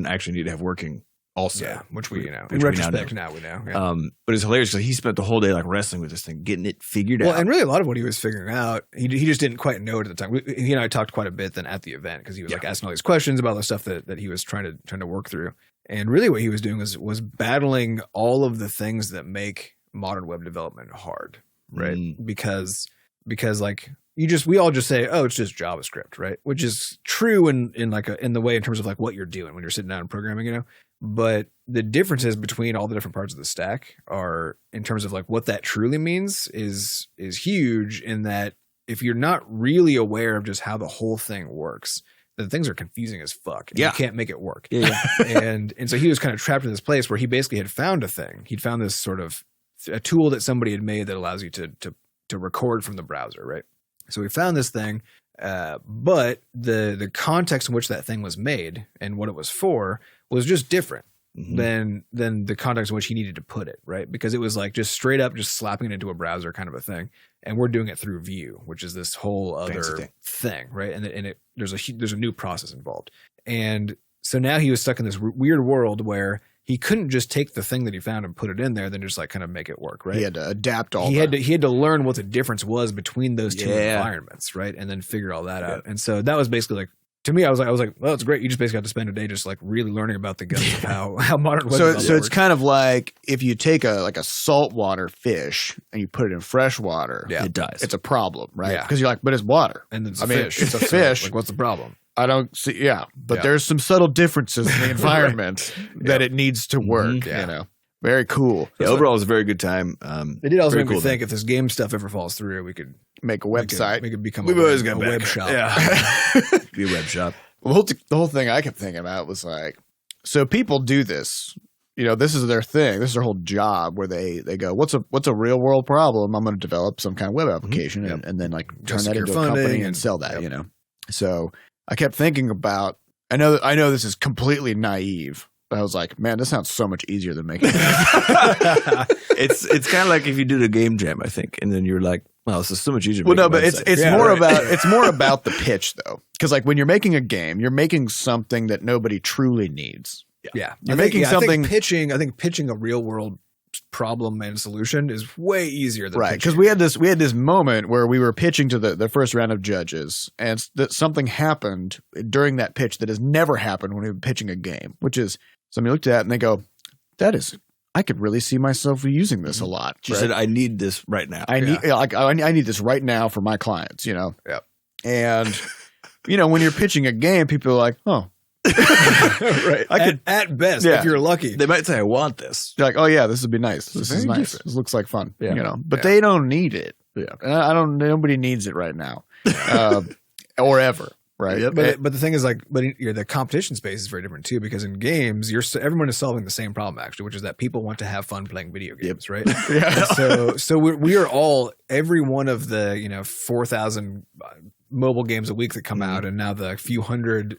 actually need to have working also. Yeah, which we in retrospect now we know. Yeah. But it's hilarious because he spent the whole day like wrestling with this thing, getting it figured out. Well, and really a lot of what he was figuring out, he just didn't quite know it at the time. He and I talked quite a bit then at the event because he was like asking all these questions about the stuff that he was trying to work through. And really what he was doing was battling all of the things that make modern web development hard, right? Because like we all just say, oh, it's just JavaScript, right? Which is true in the way in terms of like what you're doing when you're sitting down and programming, you know. But the differences between all the different parts of the stack are in terms of like what that truly means is huge. In that if you're not really aware of just how the whole thing works, then things are confusing as fuck. And you can't make it work. Yeah. and so he was kind of trapped in this place where he basically had found a thing. He'd found this sort of a tool that somebody had made that allows you to record from the browser, right? So we found this thing, but the context in which that thing was made and what it was for was just different than the context in which he needed to put it, right? Because it was like just straight up just slapping it into a browser kind of a thing, and we're doing it through Vue, which is this whole other thing, right? And there's a new process involved, and so now he was stuck in this weird world where he couldn't just take the thing that he found and put it in there, then just like kind of make it work, right? He had to adapt all. He had to learn what the difference was between those two environments, right? And then figure all that out. And so that was basically like, to me, I was like, well, it's great. You just basically have to spend a day just like really learning about the guts of how modern web development So it's kind of like if you take a saltwater fish and you put it in fresh water, it dies. It's a problem, right? Because you're like, but it's water, and it's a fish. It's a fish. Like, what's the problem? I don't see. Yeah, but there's some subtle differences in the environment that it needs to work. You know, very cool. Yeah, overall, it was a very good time. It did also make me think if this game stuff ever falls through, we could make a website. We could become a web shop. Yeah, be a web shop. Well, the whole thing I kept thinking about was like, so people do this. this is their thing. This is their whole job where they go, what's a real world problem? I'm going to develop some kind of web application and then like turn that into a company and sell that, So I kept thinking about, I know this is completely naive, but I was like, man, this sounds so much easier than making it. It's kind of like if you did a game jam, I think, and then you're like, well, this is so much easier. Well, no, but it's more about the pitch though, because like when you're making a game, you're making something that nobody truly needs. Yeah, you're making something. I think pitching a real world problem and solution is way easier than because we had this moment where we were pitching to the first round of judges, and that something happened during that pitch that has never happened when we were pitching a game, which is somebody looked at it and they go, I could really see myself using this a lot. She said, I need this right now. I need this right now for my clients, Yeah. And when you're pitching a game, people are like, oh. Right. At best, if you're lucky. They might say, I want this. You're like, oh yeah, this would be nice. This is nice. Decent. This looks like fun. Yeah. But they don't need it. Yeah. Nobody needs it right now. Or ever. Right. Yep. But the thing is, like, the competition space is very different too, because in games, everyone is solving the same problem actually, which is that people want to have fun playing video games, right? Yeah. So we are all, every one of the 4,000 mobile games a week that come out, and now the few hundred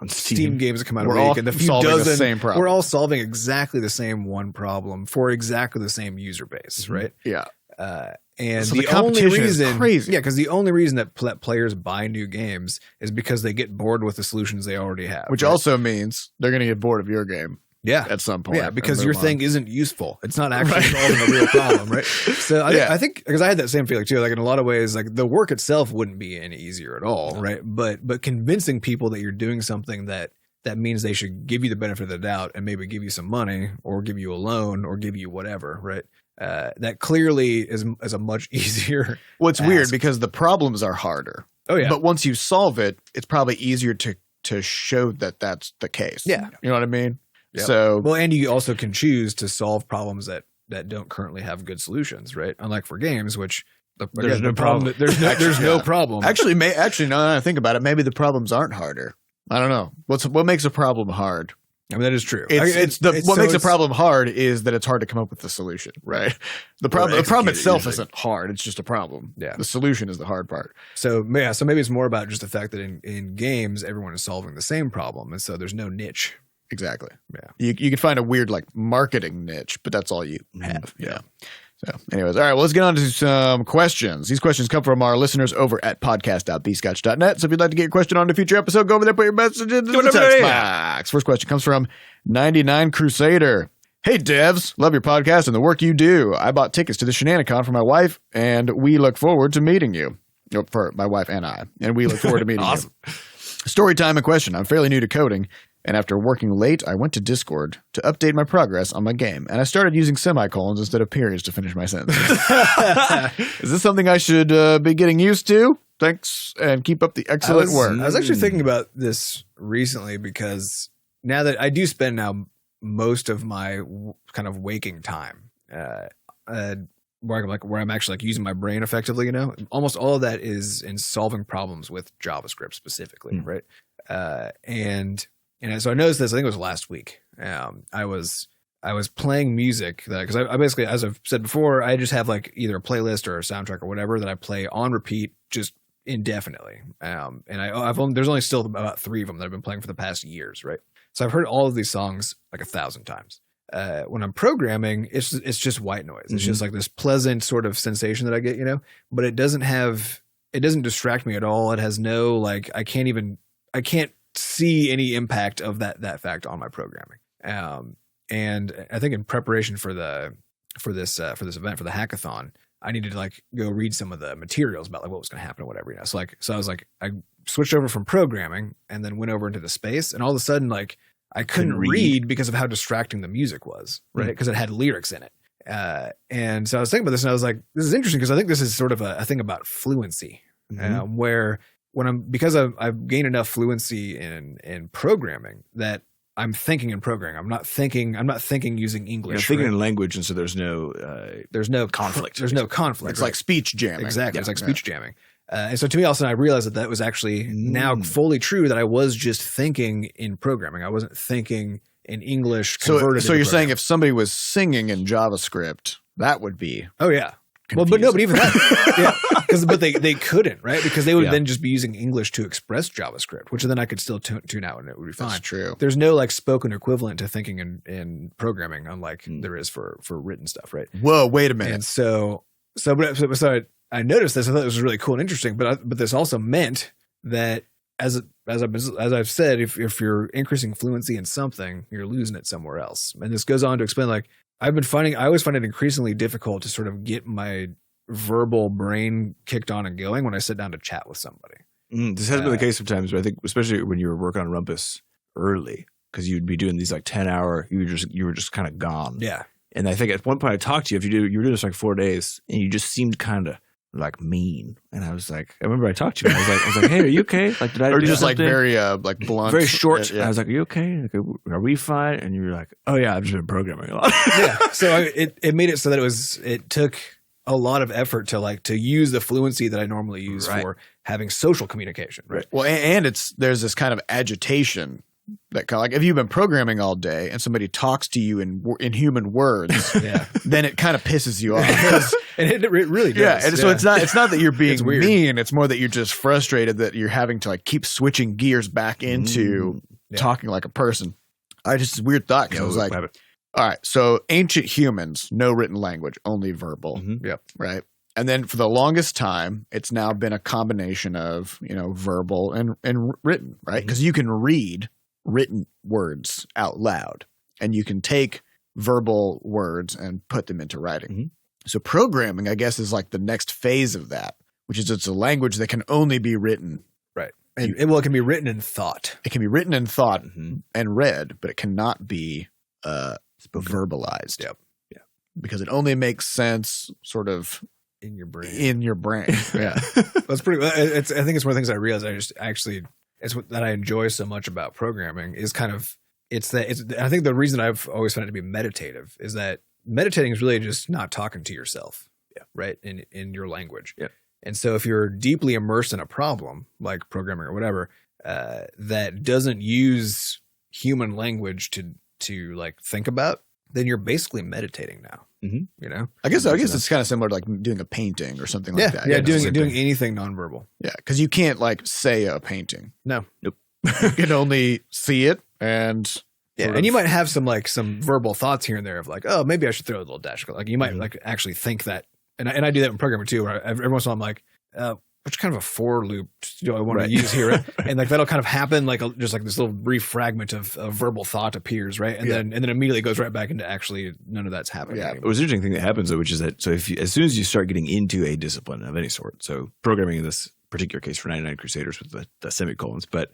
Steam games that come out a week, and the few dozen, the same problem. We're all solving exactly the same one problem for exactly the same user base, right? Yeah. And so the only reason, is crazy. Yeah, because the only reason that players buy new games is because they get bored with the solutions they already have. Which also means they're going to get bored of your game. Yeah, at some point. Yeah, because your thing isn't useful. It's not actually solving a real problem, right? So I think because I had that same feeling too. Like in a lot of ways, like the work itself wouldn't be any easier at all, right? But convincing people that you're doing something that means they should give you the benefit of the doubt and maybe give you some money or give you a loan or give you whatever, right? That clearly is a much easier. Well, it's weird because the problems are harder. Oh yeah, but once you solve it, it's probably easier to show that that's the case. Yeah, you know what I mean. Yep. So and you also can choose to solve problems that don't currently have good solutions, right? Unlike for games, which there's no problem. There's no problem. Actually, now that I think about it, maybe the problems aren't harder. I don't know. What makes a problem hard? I mean, that is true. What makes a problem hard is that it's hard to come up with the solution, right? The problem itself isn't hard; it's just a problem. Yeah, the solution is the hard part. So maybe it's more about just the fact that in games everyone is solving the same problem, and so there's no niche. Exactly. Yeah. You could find a weird like marketing niche, but that's all you have. Yeah. So anyways, all right, well, let's get on to some questions. These questions come from our listeners over at podcast.bscotch.net. So if you'd like to get your question on a future episode, go over there, put your message in the text box. First question comes from 99 Crusader. Hey, devs, love your podcast and the work you do. I bought tickets to the Shenanicon for my wife, and we look forward to meeting you. For my wife and I. And we look forward to meeting awesome. you. Story time and question. I'm fairly new to coding. And after working late, I went to Discord to update my progress on my game, and I started using semicolons instead of periods to finish my sentences. Is this something I should be getting used to? Thanks, and keep up the excellent work. I was actually thinking about this recently because now that I do spend most of my kind of waking time where I'm actually like using my brain effectively, almost all of that is in solving problems with JavaScript specifically, right? And so I noticed this. I think it was last week. I was playing music because I basically, as I've said before, I just have like either a playlist or a soundtrack or whatever that I play on repeat just indefinitely. And there's only still about 3 of them that I've been playing for the past years, right? So I've heard all of these songs like 1,000 times. When I'm programming, it's just white noise. It's just like this pleasant sort of sensation that I get, but it doesn't distract me at all. It has no like I can't see any impact of that fact on my programming. And I think in preparation for this event, for the hackathon, I needed to like go read some of the materials about like what was going to happen or whatever, So I was like, I switched over from programming and then went over into the space, and all of a sudden like I couldn't read because of how distracting the music was, right? Because it had lyrics in it. And so I was thinking about this, and I was like, this is interesting because I think this is sort of a thing about fluency, where because I've gained enough fluency in programming that I'm thinking in programming. I'm not thinking using English. You're thinking in language, and so there's no conflict. There's no conflict. It's like speech jamming. Exactly. It's like speech jamming. And so to me, all of a sudden, I realized that was actually now fully true, that I was just thinking in programming. I wasn't thinking in English. So Converted into you're saying programming. if somebody was singing in JavaScript, that would be Oh yeah. confusing. Well, but even that, yeah, but they couldn't, right? Because they would Yeah. then just be using English to express JavaScript, which then I could still tune out and it would be fine. That's true. There's no like spoken equivalent to thinking in programming, unlike there is for written stuff, right? Whoa, wait a minute. And so I noticed this. I thought it was really cool and interesting, but this also meant that as I've said, if you're increasing fluency in something, you're losing it somewhere else. And this goes on to explain, like, I always find it increasingly difficult to sort of get my verbal brain kicked on and going when I sit down to chat with somebody. This has been the case sometimes, but I think especially when you were working on Rumpus early, because you'd be doing these like 10-hour, you were just kind of gone. Yeah. And I think at one point I talked to you, you were doing this like 4 days, and you just seemed kind of like mean. And I was like, I remember I talked to you, and I was like, hey, are you okay? Like, did I Or do just like something? very like blunt, Very short. Yeah. I was like, are you okay? Like, are we fine? And you were like, oh yeah, I've just been programming a lot. Yeah. So it made it so that it took a lot of effort to use the fluency that I normally use Right. for having social communication. Right. Well, and there's this kind of agitation that kind of like if you've been programming all day and somebody talks to you in human words, Yeah. then it kind of pisses you off. 'Cause- And it really does. yeah, and so it's not that you're being It's weird. mean. It's more that you're just frustrated that you're having to like keep switching gears back into Yeah. talking like a person. It's a weird thought because I was like, Have it. all right, so ancient humans, no written language, only verbal, Yep. right? And then for the longest time, it's now been a combination of verbal and written, right? Because you can read written words out loud, and you can take verbal words and put them into writing. So programming, I guess, is like the next phase of that, which is it's a language that can only be written. Right. And it can be written in thought. It can be written in thought and read, but it cannot be verbalized. Yep. Yeah. Because it only makes sense sort of In your brain. in your brain. Yeah. That's pretty. I think it's one of the things I realized. It's what that I enjoy so much about programming is kind of I think the reason I've always found it to be meditative is that meditating is really just not talking to yourself. Yeah. Right. In your language. Yeah. And so if you're deeply immersed in a problem like programming or whatever, that doesn't use human language to like think about, then you're basically meditating now. You know, I guess it's kind of similar to like doing a painting or something like that. Yeah. It's the same Doing thing. anything nonverbal. Yeah. Because you can't like say a painting. No. Nope. You can only see it and Yeah, and you might have some verbal thoughts here and there of like, oh, maybe I should throw a little dash. Like you might like actually think that, and I do that in programming too. Where every once in a while I'm like, which kind of a for loop do I want to use here? And like that'll kind of happen, like just like this little brief fragment of verbal thought appears, right? And then immediately goes right back into actually none of that's happening. Yeah. anymore. It was an interesting thing that happens though, which is that as soon as you start getting into a discipline of any sort, so programming in this particular case for 99 Crusaders with the semicolons, but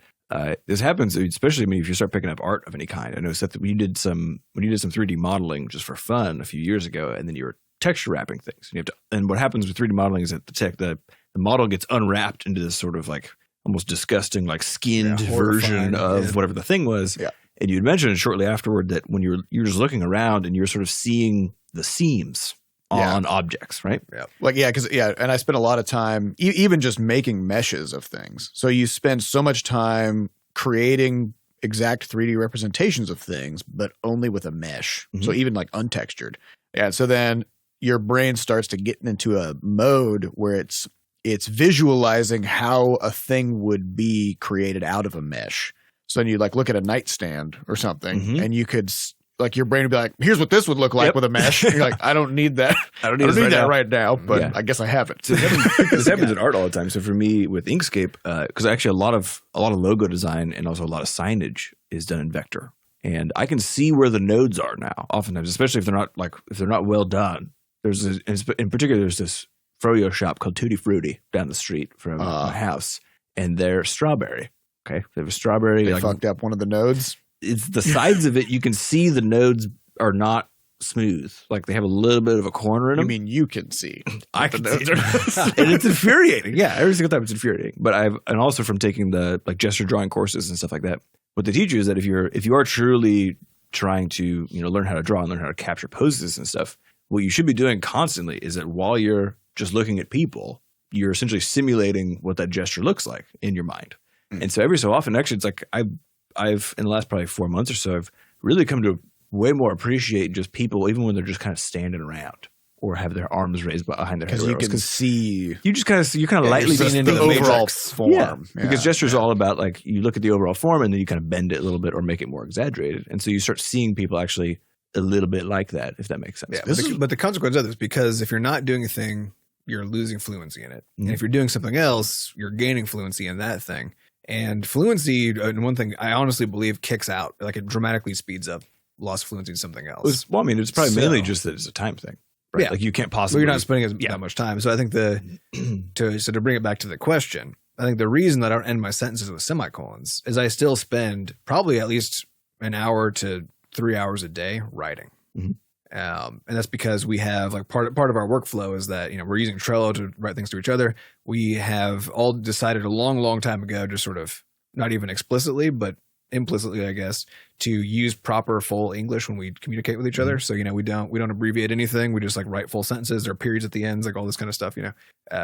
this happens especially if you start picking up art of any kind. I know Seth, when you did some 3D modeling just for fun a few years ago, and then you were texture wrapping things. And what happens with 3D modeling is that the model gets unwrapped into this sort of like almost disgusting, like skinned version of whatever the thing was. Yeah. And you had mentioned shortly afterward that when you're just looking around and you're sort of seeing the seams on objects, right? Yeah. like, and I spent a lot of time even just making meshes of things. So you spend so much time creating exact 3D representations of things, but only with a mesh. So even like untextured. Yeah. So then your brain starts to get into a mode where it's visualizing how a thing would be created out of a mesh. So then you like look at a nightstand or something, and you could like your brain would be like, "Here's what this would look like with a mesh." And you're like, "I don't need that. I don't need that now. right now." But Yeah. I guess I have it. So this happens in art all the time. So for me with Inkscape, because actually a lot of logo design and also a lot of signage is done in vector, and I can see where the nodes are now. Oftentimes, especially if they're not well done. In particular, there's this froyo shop called Tutti Frutti down the street from my house, and they're strawberry. Okay, they have a strawberry. They like, fucked up one of the nodes. it's the sides of it. You can see the nodes are not smooth. Like they have a little bit of a corner in You them. mean you can see? I can see it. And it's infuriating. Yeah, every single time it's infuriating. But and also from taking the like gesture drawing courses and stuff like that, what they teach you is that if you are truly trying to learn how to draw and learn how to capture poses and stuff, what you should be doing constantly is that while you're just looking at people, you're essentially simulating what that gesture looks like in your mind. And so every so often, actually, it's like I've in the last probably 4 months or so, really come to way more appreciate just people, even when they're just kind of standing around or have their arms raised behind their head. Because you can see. You just kind of lightly just lean into the overall form. Yeah. Because gesture is all about like you look at the overall form and then you kind of bend it a little bit or make it more exaggerated, and so you start seeing people actually a little bit like that, if that makes sense. Yeah, but the consequence of this, because if you're not doing a thing, you're losing fluency in it, and if you're doing something else, you're gaining fluency in that thing. And fluency, and one thing I honestly believe kicks out, like it dramatically speeds up loss of fluency in something else. Well, I mean, it's probably mainly just that it's a time thing. Right? Yeah. Like you can't possibly. Well, you're not spending that much time. So I think to bring it back to the question, I think the reason that I don't end my sentences with semicolons is I still spend probably at least an hour to 3 hours a day writing. Mm-hmm. And that's because we have like part of our workflow is that, we're using Trello to write things to each other. We have all decided a long time ago, just sort of not even explicitly, but implicitly, I guess, to use proper full English when we communicate with each other. So, we don't abbreviate anything. We just like write full sentences. There are periods at the ends, like all this kind of stuff,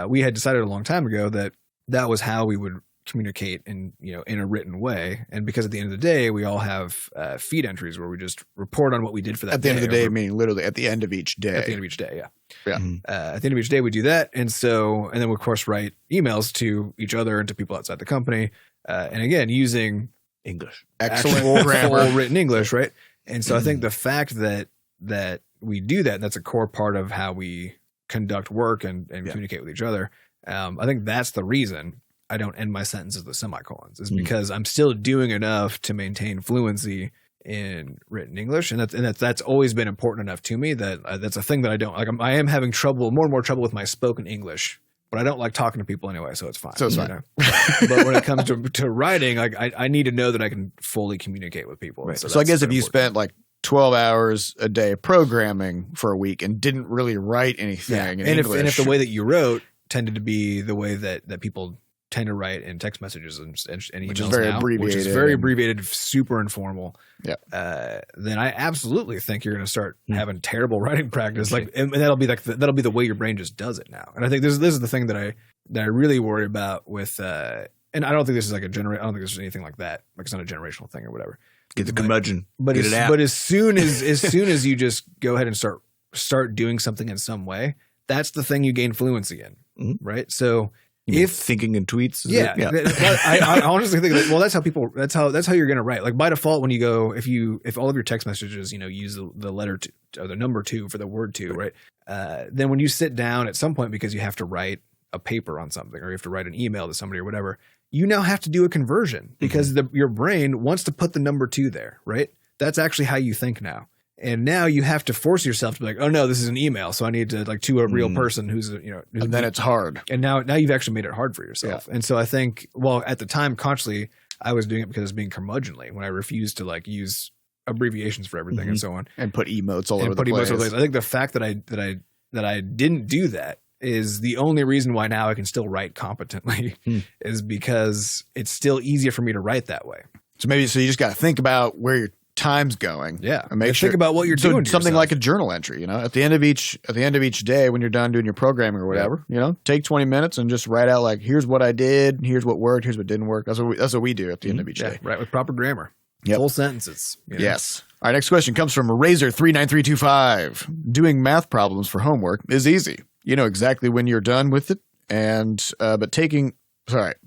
we had decided a long time ago that was how we would communicate in a written way. And because at the end of the day, we all have feed entries where we just report on what we did for that day. At the end of the day, meaning literally at the end of each day. At the end of each day, yeah. Yeah. At the end of each day, we do that. And then we, of course, write emails to each other and to people outside the company. And again, using English. Excellent grammar. full written English, right? And so I think the fact that we do that's a core part of how we conduct work and communicate with each other. I think that's the reason I don't end my sentences with semicolons, is because I'm still doing enough to maintain fluency in written English, and that's always been important enough to me that that's a thing that I don't like. I am having more and more trouble with my spoken English, but I don't like talking to people anyway, so it's fine. So it's fine. But when it comes to writing, like I need to know that I can fully communicate with people. Right. So I guess if you spent like 12 hours a day programming for a week and didn't really write anything in English. If the way that you wrote tended to be the way that people tend to write in text messages and emails, which is very abbreviated, super informal. Yeah. Then I absolutely think you're going to start having terrible writing practice. Like, and that'll be the way your brain just does it now. And I think this is the thing that I really worry about with. And I don't think this is like I don't think there's anything like that. Like it's not a generational thing or whatever. Get the curmudgeon. But as soon as you just go ahead and start doing something in some way, that's the thing you gain fluency in, right? So. If thinking in tweets, I honestly think that's how you're going to write. Like by default, when you go, if all of your text messages, use the letter two, or the number 2 for the word 2, right? Then when you sit down at some point, because you have to write a paper on something, or you have to write an email to somebody or whatever, you now have to do a conversion because your brain wants to put the number 2 there, right? That's actually how you think now. And now you have to force yourself to be like, oh no, this is an email, so I need to to a real person who's and then it's hard. And now you've actually made it hard for yourself. Yeah. And so I think, at the time, consciously, I was doing it because I was being curmudgeonly when I refused to use abbreviations for everything and so on, and put emotes all over the place. I think the fact that I didn't do that is the only reason why now I can still write competently is because it's still easier for me to write that way. So you just got to think about where your time's going. Yeah. And think about what you're doing. Something like a journal entry, at the end of each day when you're done doing your programming or whatever, take 20 minutes and just write out like, here's what I did, here's what worked, here's what didn't work. That's what we do at the end of each day. Right, with proper grammar. Yep. Full sentences. Yes. All right, next question comes from Razor39325. Doing math problems for homework is easy. You know exactly when you're done with it,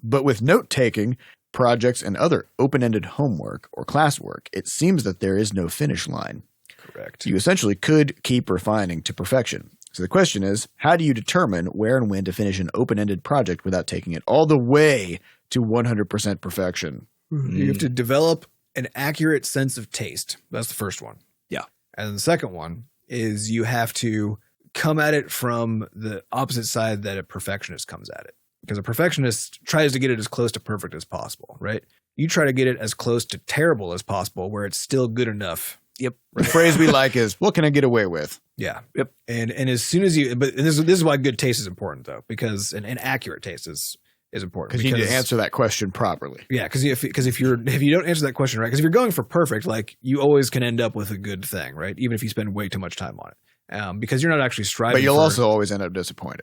but with note taking, projects, and other open-ended homework or classwork, it seems that there is no finish line. Correct. You essentially could keep refining to perfection. So the question is, how do you determine where and when to finish an open-ended project without taking it all the way to 100% perfection? You have to develop an accurate sense of taste. That's the first one. Yeah. And the second one is you have to come at it from the opposite side that a perfectionist comes at it. Because a perfectionist tries to get it as close to perfect as possible, right? You try to get it as close to terrible as possible where it's still good enough. Yep. The phrase we like is, what can I get away with? Yeah. Yep. And as soon as this is why good taste is important though, because an accurate taste is important. Because you need to answer that question properly. Yeah. Because if you don't answer that question right, because if you're going for perfect, like you always can end up with a good thing, right? Even if you spend way too much time on it, because you're not actually striving. But you'll also always end up disappointed.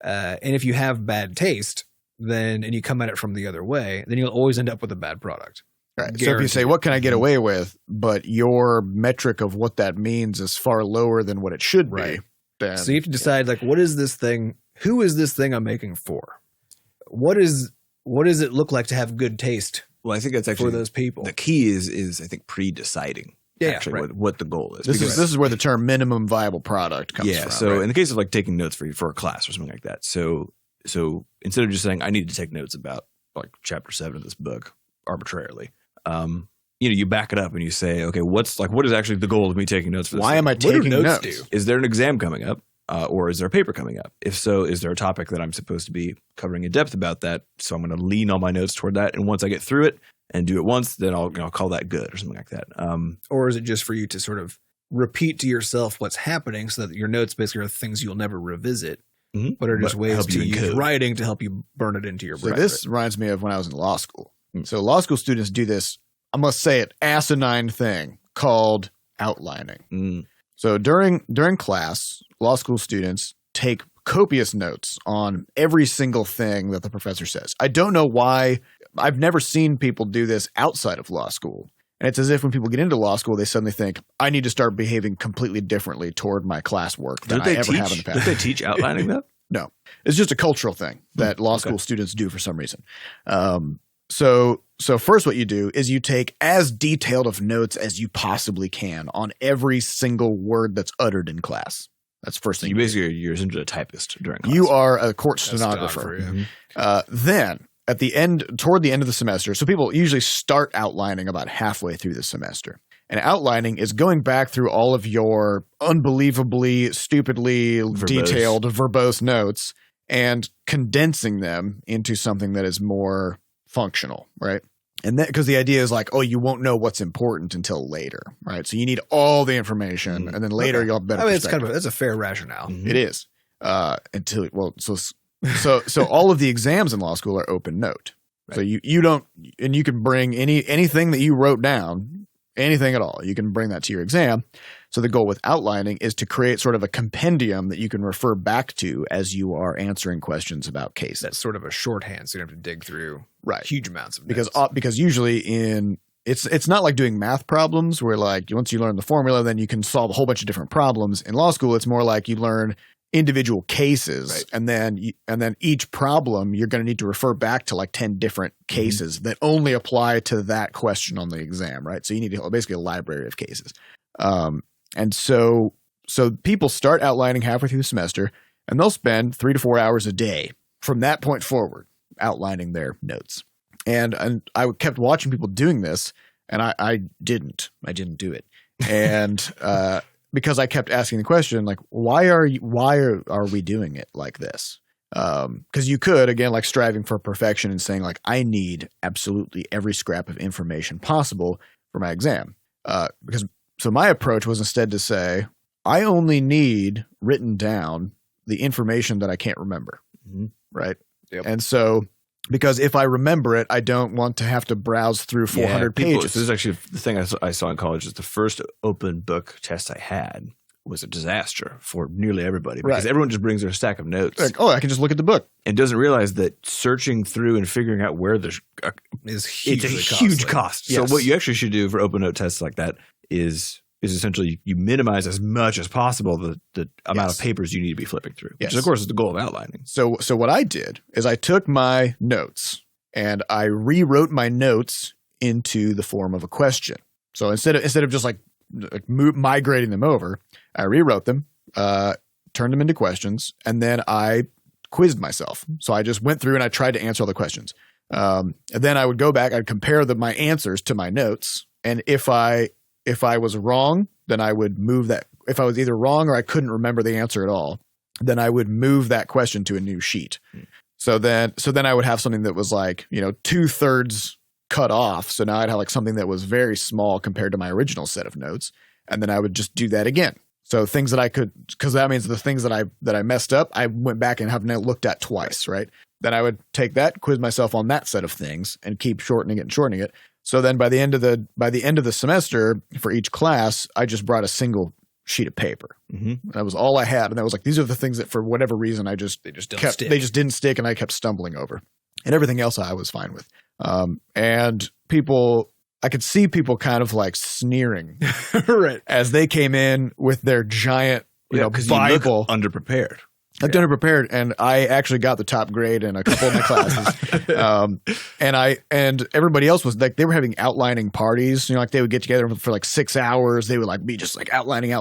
And if you have bad taste, and you come at it from the other way, then you'll always end up with a bad product. Right. So if you say, what can I get away with? But your metric of what that means is far lower than what it should be. Then, so you have to decide, like, what is this thing? Who is this thing I'm making for? What does it look like to have good taste? Well, I think that's actually for those people. The key is I think pre-deciding what the goal is. This is where the term minimum viable product comes from. Yeah. So in the case of like taking notes for a class or something like that. So instead of just saying I need to take notes about like chapter 7 of this book arbitrarily, you back it up and you say, okay, what is actually the goal of me taking notes for this? Why am I taking notes? Do? Is there an exam coming up? Or is there a paper coming up? If so, is there a topic that I'm supposed to be covering in depth about that? So I'm going to lean all my notes toward that. And once I get through it and do it once, then I'll call that good or something like that. Or is it just for you to sort of repeat to yourself what's happening so that your notes basically are things you'll never revisit, but are just ways to use writing to help you burn it into your brain? This reminds me of when I was in law school. So law school students do this, I must say it, asinine thing called outlining. So during class, law school students take copious notes on every single thing that the professor says. I don't know why. I've never seen people do this outside of law school. And it's as if when people get into law school, they suddenly think, I need to start behaving completely differently toward my classwork than I ever have in the past. Did they teach outlining though? No. It's just a cultural thing that law school students do for some reason. So first what you do is you take as detailed of notes as you possibly can on every single word that's uttered in class. That's the first thing. You're essentially a typist during class. You are a court stenographer. Then toward the end of the semester, so people usually start outlining about halfway through the semester. And outlining is going back through all of your unbelievably, stupidly detailed, verbose notes and condensing them into something that is more functional, right? And that, because the idea is like, you won't know what's important until later, right? So you need all the information, and then later you'll have better. I mean, that's a fair rationale. It is so all of the exams in law school are open note. Right. So you don't, and you can bring anything that you wrote down, anything at all. You can bring that to your exam. So the goal with outlining is to create sort of a compendium that you can refer back to as you are answering questions about cases. That's sort of a shorthand, so you don't have to dig through huge amounts of notes. Because usually it's not like doing math problems where like once you learn the formula, then you can solve a whole bunch of different problems. In law school, it's more like you learn individual cases, and then each problem you're going to need to refer back to like 10 different cases that only apply to that question on the exam, right? So you need basically a library of cases. And so people start outlining halfway through the semester, and they'll spend 3 to 4 hours a day from that point forward outlining their notes. And I kept watching people doing this, and I didn't do it. And because I kept asking the question, like, why are we doing it like this? Because you could, again, like striving for perfection and saying like, I need absolutely every scrap of information possible for my exam. So my approach was instead to say, I only need written down the information that I can't remember. Right. Yep. And so, because if I remember it, I don't want to have to browse through 400 pages. This is actually the thing I saw in college. Is the first open book test I had was a disaster for nearly everybody because everyone just brings their stack of notes. Like, I can just look at the book. And doesn't realize that searching through and figuring out where there's it's a huge cost. Yes. So what you actually should do for open note tests like that is essentially you minimize as much as possible the amount of papers you need to be flipping through, which of course is the goal of outlining. So what I did is I took my notes and I rewrote my notes into the form of a question. So instead of just like migrating them over, I rewrote them, turned them into questions, and then I quizzed myself. So I just went through and I tried to answer all the questions. And then I would go back, I'd compare my answers to my notes, and if I was wrong, then I would move that. If I was either wrong or I couldn't remember the answer at all, then I would move that question to a new sheet. So then I would have something that was like, 2/3 cut off. So now I'd have like something that was very small compared to my original set of notes. And then I would just do that again. So things that I could, because that means the things that I messed up, I went back and have now looked at twice, right? Then I would take that, quiz myself on that set of things and keep shortening it. So then by the end of the semester for each class, I just brought a single sheet of paper. That was all I had. And that was like, these are the things that for whatever reason, they just didn't stick and I kept stumbling over, and everything else I was fine with. And people I could see people kind of like sneering Right. as they came in with their giant, because Bible. you look underprepared. I've done it prepared, and I actually got the top grade in a couple of my classes. And everybody else was like, they were having outlining parties. Like they would get together for like 6 hours. They would like be just like outlining.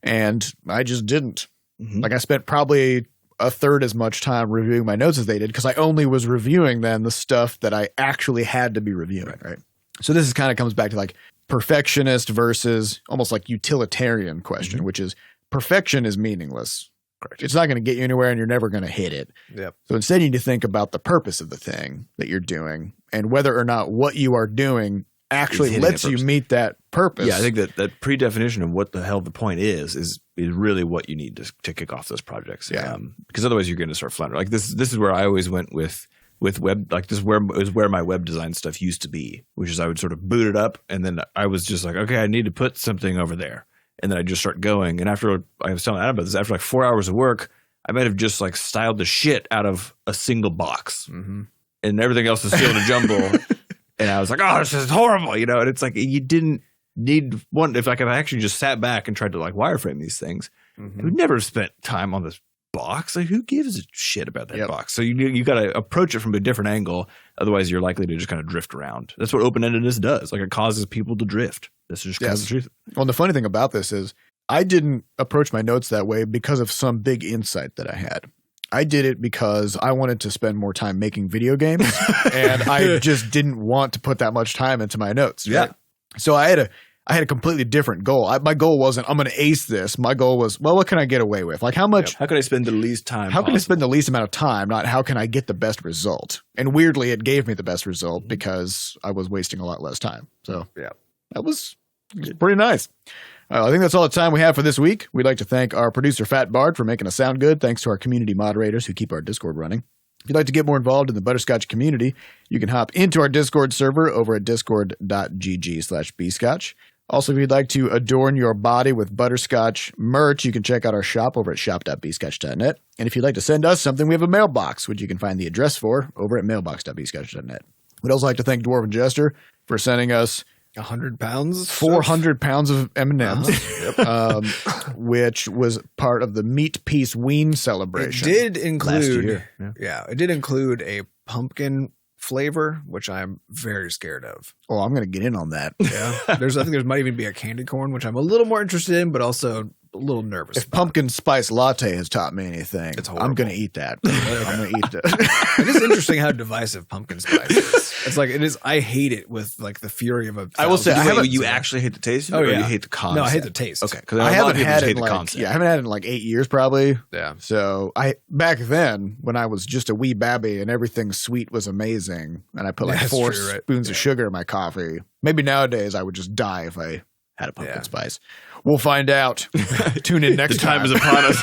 And I just didn't. Mm-hmm. Like I spent probably a third as much time reviewing my notes as they did because I only was reviewing then the stuff that I actually had to be reviewing. Right. So this is kind of comes back to like perfectionist versus almost like utilitarian question, which is perfection is meaningless. It's not going to get you anywhere and you're never going to hit it. Yep. So instead you need to think about the purpose of the thing that you're doing and whether or not what you are doing actually lets you meet that purpose. Yeah, I think that pre-definition of what the hell the point is really what you need to kick off those projects. Yeah. Because otherwise you're going to start floundering. Like this is where I always went with web, like this is where my web design stuff used to be, which is I would sort of boot it up and then I was just like, okay, I need to put something over there. And then I just start going. And after I was telling Adam about this, after like 4 hours of work, I might have just like styled the shit out of a single box. Mm-hmm. And everything else is still in a jumble. And I was like, oh, this is horrible. And it's like, you didn't need one. If I actually just sat back and tried to like wireframe these things, I would never have spent time on this box. Like who gives a shit about that box? So you got to approach it from a different angle. Otherwise you're likely to just kind of drift around. That's what open-endedness does. Like it causes people to drift. That's just kind of the truth. Well, the funny thing about this is I didn't approach my notes that way because of some big insight that I had. I did it because I wanted to spend more time making video games and I just didn't want to put that much time into my notes. Right? Yeah. So I had a completely different goal. My goal wasn't I'm going to ace this. My goal was, well, what can I get away with? Like how much? How can I spend the least time? How can I spend the least amount of time? Not how can I get the best result? And weirdly, it gave me the best result because I was wasting a lot less time. So that was pretty nice. I think that's all the time we have for this week. We'd like to thank our producer, Fat Bard, for making us sound good. Thanks to our community moderators who keep our Discord running. If you'd like to get more involved in the Butterscotch community, you can hop into our Discord server over at discord.gg/bscotch. Also, if you'd like to adorn your body with Butterscotch merch, you can check out our shop over at shop.bscotch.net. And if you'd like to send us something, we have a mailbox, which you can find the address for over at mailbox.bscotch.net. We'd also like to thank Dwarven Jester for sending us 100 pounds? 400 pounds of M&Ms, which was part of the Meat Peace Ween celebration. It did include, last year. It did include a pumpkin flavor, which I'm very scared of. Oh, I'm going to get in on that. Yeah. I think there might even be a candy corn, which I'm a little more interested in, but also a little nervous If about. pumpkin spice latte has taught me anything, It's horrible. I'm going to eat that. I'm going to eat that. It is interesting how divisive pumpkin spice is. It's like, it is, I hate it with like the fury of a I will say, thousand- I haven't- you actually hate the taste of it, Oh, or yeah. you hate the concept? No, I hate the taste. Okay, because I haven't had it hate in the like, concept. I haven't had it in like 8 years probably. Yeah. So back then when I was just a wee babby and everything sweet was amazing and I put like That's 4 true, right? spoons of sugar in my coffee. Maybe nowadays I would just die if I had a pumpkin Yeah. spice. We'll find out. Tune in next The time time. is upon us.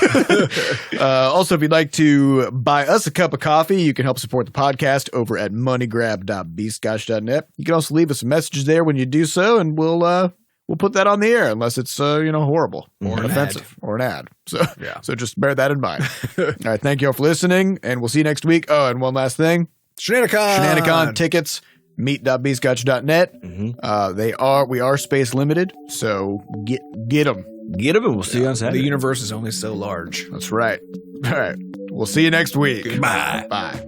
Also, if you'd like to buy us a cup of coffee, you can help support the podcast over at moneygrab.bscotch.net. You can also leave us some messages there when you do so, and we'll put that on the air unless it's horrible or an offensive or an ad. So Yeah. so just bear that in mind. All right, thank you all for listening, and we'll see you next week. Oh, and one last thing: Shenanicon tickets. Meet.bscotch.net. We are space limited, so get them. Get them, and we'll see you on Saturday. The universe is only so large. That's right. All right. We'll see you next week. Bye. Bye.